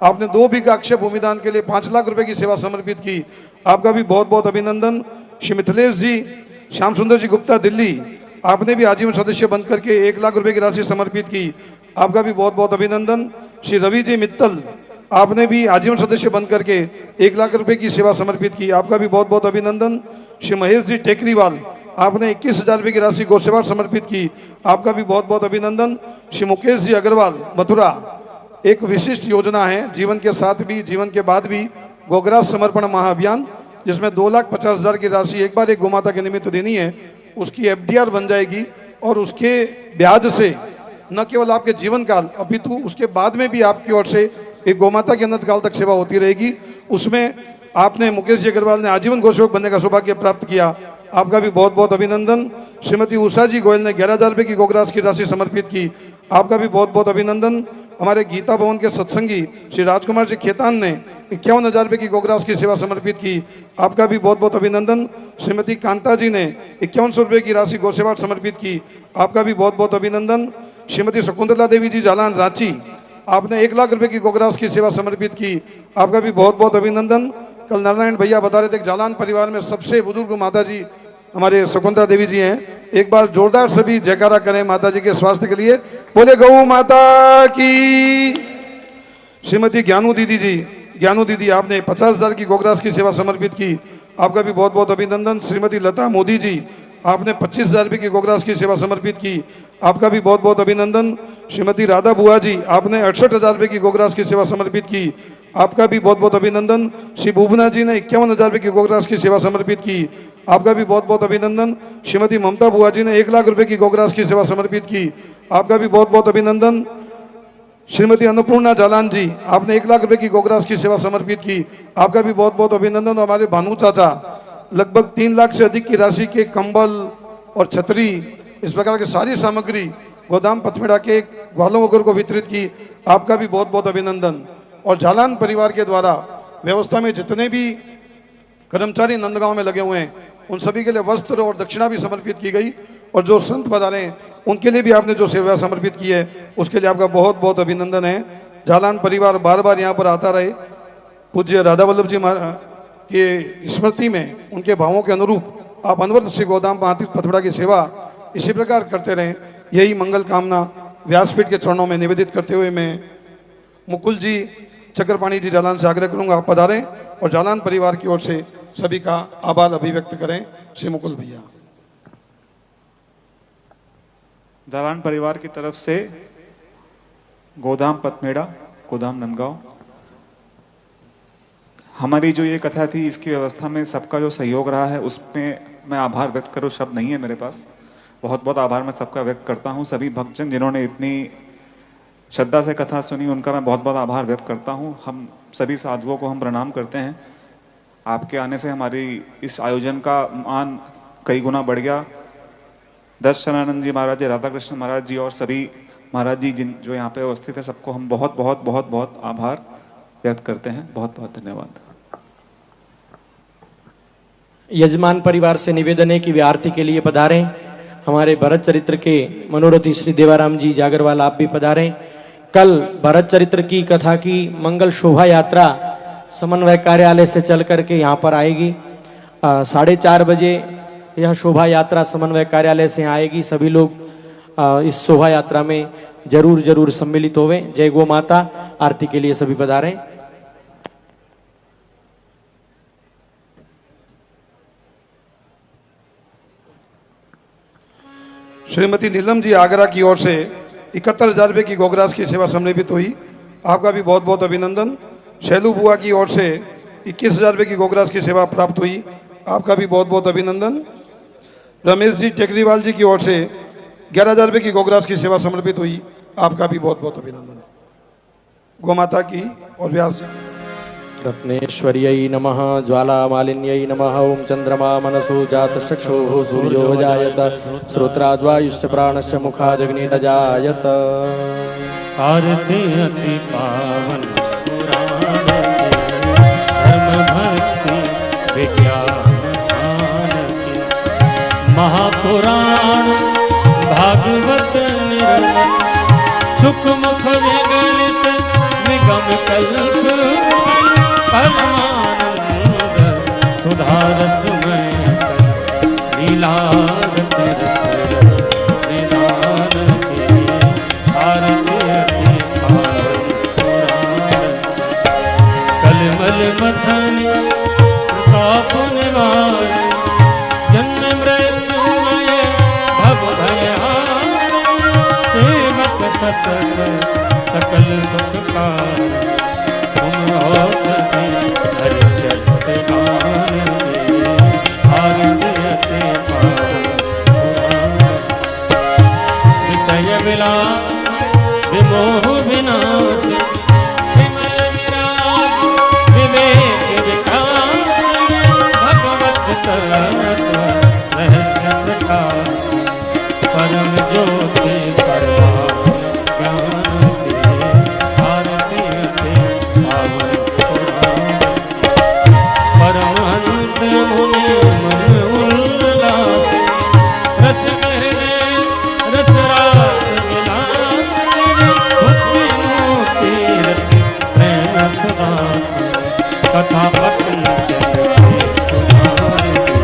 आपने 2 बीघा अक्षय भूमिदान के लिए 5 लाख रुपए की सेवा समर्पित की, आपका भी बहुत बहुत अभिनंदन। श्री मिथिलेश जी श्याम सुंदर जी गुप्ता दिल्ली, आपने भी आजीवन सदस्य बन करके 1 लाख रुपए की राशि समर्पित की, आपका भी बहुत बहुत अभिनंदन। श्री रवि जी मित्तल, आपने भी आजीवन सदस्य बन करके 1 लाख रुपए की सेवा समर्पित की, आपका भी बहुत बहुत अभिनंदन। श्री महेश जी टेकरीवाल, आपने 21,000 रुपये की राशि गौ सेवा समर्पित की, आपका भी बहुत बहुत अभिनंदन। श्री मुकेश जी अग्रवाल मथुरा, एक विशिष्ट योजना है जीवन के साथ भी जीवन के बाद भी गोग्रास समर्पण महाअभियान, जिसमें 2,50,000 की राशि एक बार एक गोमाता के निमित्त देनी है, उसकी FDR बन जाएगी और उसके ब्याज से न केवल आपके जीवन काल अपितु उसके बाद में भी आपकी ओर से एक गोमाता के अनंत काल तक सेवा होती रहेगी। उसमें आपने मुकेश जी अग्रवाल ने आजीवन गोसेवक बनने का सौभाग्य प्राप्त किया, आपका भी बहुत बहुत अभिनंदन। श्रीमती उषा जी गोयल ने 11,000 रुपये की गोग्रास की राशि समर्पित की, आपका भी बहुत बहुत अभिनंदन। हमारे गीता भवन के सत्संगी श्री राजकुमार जी खेतान ने 51,000 रुपये की गोग्रास की सेवा समर्पित की, आपका भी बहुत बहुत अभिनंदन। श्रीमती कांता जी ने 5100 रुपये की राशि गौसेवा समर्पित की, आपका भी बहुत बहुत अभिनंदन। श्रीमती शकुंतला देवी जी जालान रांची, आपने 1 लाख रुपये की गोग्रास की सेवा समर्पित की, आपका भी बहुत बहुत अभिनंदन। कल नारायण भैया बता रहे थे जालान परिवार में सबसे बुजुर्ग माता जी हमारे शकुंतला देवी जी हैं, एक बार जोरदार सभी जयकारा करें माता जी के स्वास्थ्य के लिए, बोले गौ माता की। श्रीमती ज्ञानू दीदी आपने 50,000 की गोग्रास की सेवा समर्पित की, आपका भी बहुत बहुत अभिनंदन। श्रीमती लता मोदी जी, आपने 25,000 रुपये की गोग्रास की सेवा समर्पित की, आपका भी बहुत बहुत अभिनंदन। श्रीमती राधा बुआ जी, आपने 68,000 रुपये की गोग्रास की सेवा समर्पित की, आपका भी बहुत बहुत अभिनंदन। श्री बुबना जी ने 51,000 रुपये की गोग्रास की सेवा समर्पित की, आपका भी बहुत बहुत अभिनंदन। श्रीमती ममता बुआ जी ने 1 लाख रुपये की गोग्रास की सेवा समर्पित की, आपका भी बहुत बहुत अभिनंदन। श्रीमती अन्नपूर्णा जालान जी, आपने 1 लाख रुपये की गोग्रास की सेवा समर्पित की, आपका भी बहुत बहुत अभिनंदन। हमारे भानु चाचा लगभग 3 लाख से अधिक की राशि के कंबल और छतरी इस प्रकार की सारी सामग्री गोदाम पथमेड़ा के ग्वालों वगैरह को वितरित की, आपका भी बहुत बहुत अभिनंदन। और जालान परिवार के द्वारा व्यवस्था में जितने भी कर्मचारी नंदगांव में लगे हुए हैं उन सभी के लिए वस्त्र और दक्षिणा भी समर्पित की गई। और जो संत पधारे हैं उनके लिए भी आपने जो सेवा समर्पित की है उसके लिए आपका बहुत बहुत अभिनंदन है। जालान परिवार बार बार यहाँ पर आता रहे। पूज्य राधा वल्लभ जी महाराज के स्मृति में उनके भावों के अनुरूप आप अनवरत श्री गोदाम महातीर्थ पथड़ा की सेवा इसी प्रकार करते रहें, यही मंगल कामना व्यासपीठ के चरणों में निवेदित करते हुए मैं मुकुल जी चक्रपाणी जी जालान से आग्रह करूंगा आप पधारें और जालान परिवार की ओर से सभी का आभार अभिव्यक्त करें। श्री मुकुल भैया। जालान परिवार की तरफ से गोदाम पथमेड़ा, गोदाम नंदगांव, हमारी जो ये कथा थी इसकी व्यवस्था में सबका जो सहयोग रहा है उसमें मैं आभार व्यक्त करूँ शब्द नहीं है मेरे पास। बहुत बहुत आभार मैं सबका व्यक्त करता हूँ। सभी भक्तजन जिन्होंने इतनी श्रद्धा से कथा सुनी उनका मैं बहुत बहुत आभार व्यक्त करता हूँ। हम सभी साधुओं को हम प्रणाम करते हैं। आपके आने से हमारी इस आयोजन का मान कई गुना बढ़ गया। दस शरणानंद जी महाराज जी, राधा कृष्ण महाराज जी और सभी महाराज जी जिन जो यहाँ पे उपस्थित है सबको हम बहुत बहुत बहुत बहुत आभार व्यक्त करते हैं। बहुत बहुत धन्यवाद। यजमान परिवार से निवेदन है कि वे आरती के लिए पधारें। हमारे भरत चरित्र के मनोरथी श्री देवाराम जी जागरवाल आप भी पधारें। कल भरत चरित्र की कथा की मंगल शोभा यात्रा समन्वय कार्यालय से चल करके यहाँ पर आएगी। 4:30 बजे यह शोभा यात्रा समन्वय कार्यालय से आएगी। सभी लोग इस शोभा यात्रा में जरूर जरूर सम्मिलित होवें। जय गो माता। आरती के लिए सभी पधारें। श्रीमती नीलम जी आगरा की ओर से 71,000 रुपये की गोगराज की सेवा समर्पित हुई, आपका भी बहुत बहुत अभिनंदन। शैलू बुआ की ओर से 21,000 रुपये की गोगराज की सेवा प्राप्त हुई, आपका भी बहुत बहुत अभिनंदन। रमेश जी टेकरीवाल जी की ओर से 11,000 रुपये की गोगराज की सेवा समर्पित हुई, आपका भी बहुत बहुत अभिनंदन। गोमाता की और व्यास जी की। रत्नेश्वर्यै नमः। ज्वालामालिन्यै नमः। ओम चंद्रमा मनसो जातचक्षुः सूर्यो जायत श्रोत्राद्वायुश्च प्राणश्च मुखादग्निरजायत। आरती अति पावन पुराण की, धर्म भक्ति विज्ञान की, महापुराण भागवत निर्मल, सुख मुख विगलित निगम कल्प, परमानंद सुधारसमय लीलारत रस रस निदान की। आरती अति पावन पुराण, कलमल मथन प्रताप निवार, जन्म मृत्युमय भव भयहार, सेवक सतत सकल सुख का, तुम हो सभी हरि चरित गान के। आरती अति पावन पुराण, विषय विलास विमोह विनाश, विमल विराग विवेक विकास, भगवत तत्व रहस्य प्रकाश, परम ज्योति परमात्म ज्ञान के। आरती अति पावन पुराण, परमहंस मुनि मन उल्लास, रस हृदय रस रास विलास, भक्ति मोती रति प्रेम सुदास, कथा पठन चलते सुधार के।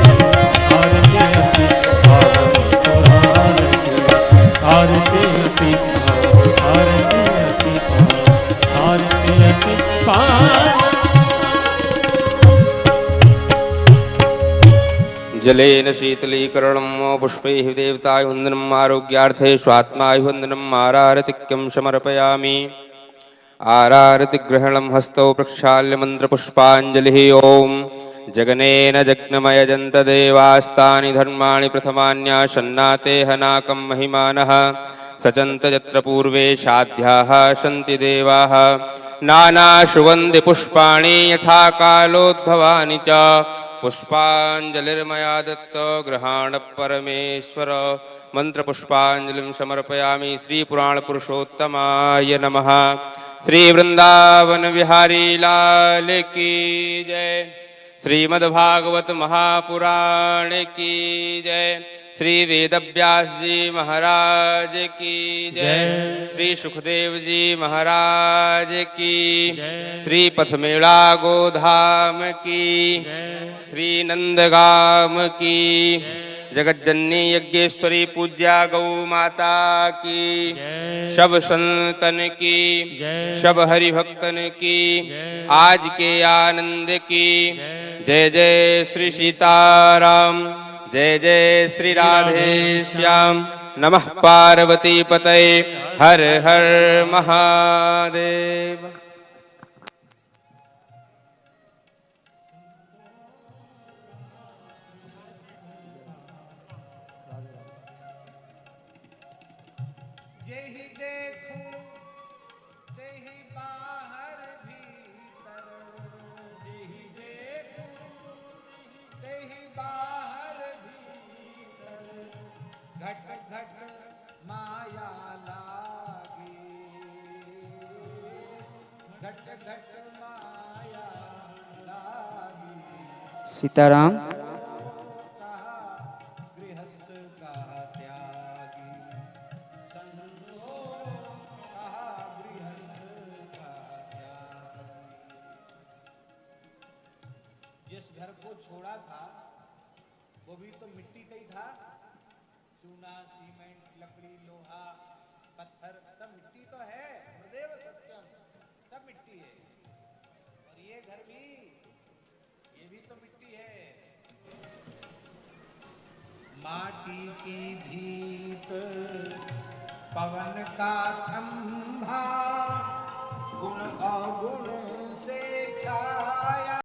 आरती अति पावन पुराण के। आरती अति पावन, आरती अति पावन, आरती अति पावन। जलेन शीतलीकरणं पुष्पैः देवताय वन्दनम्, आरोग्यार्थे स्वात्माय वन्दनम्, आरारतिक्यं समर्पयामि। आरारतिग्रहणं हस्तौ प्रक्षाल्य मन्त्रपुष्पाञ्जलिः। ॐ जगनेन जग्नमयजन्त देवास्तानि धर्माणि प्रथमान्यासन्नाते हनाकं महिमानः, सचन्त यत्र पूर्वे साध्याः सन्ति देवाः, नानाशुगन्धि पुष्पाणि यथा कालोद्भवानि च, पुष्पाञ्जलिर्मया दत्त गृहाण परमेश्वर। मंत्रपुष्पाञ्जलिं समर्पयामि। श्री पुराण पुरुषोत्तमाय नमः। श्री वृंदावन विहारी लाल की जय। श्रीमद्भागवत महापुराण की जय। श्री वेदव्यास जी महाराज की जय। श्री सुखदेव जी महाराज की जय। श्री पथमेड़ा गोधाम की श्री नंदगाम की जगज्जननी यज्ञेश्वरी पूज्या गौ माता की शब संतन की शब हरिभक्तन की आज के आनंद की जय जय श्री सीताराम जय जय श्री राधे श्याम। नमः पार्वती पतये हर हर महादेव। सीताराम। जिस घर को छोड़ा था वो भी तो मिट्टी का ही था। चूना सीमेंट लकड़ी लोहा पत्थर सब मिट्टी तो है। हृदय सत्यम सब मिट्टी है। और ये घर भी ये भी तो मिट्टी है। माटी की भीत पवन का खंभा गुण अवगुण से छाया।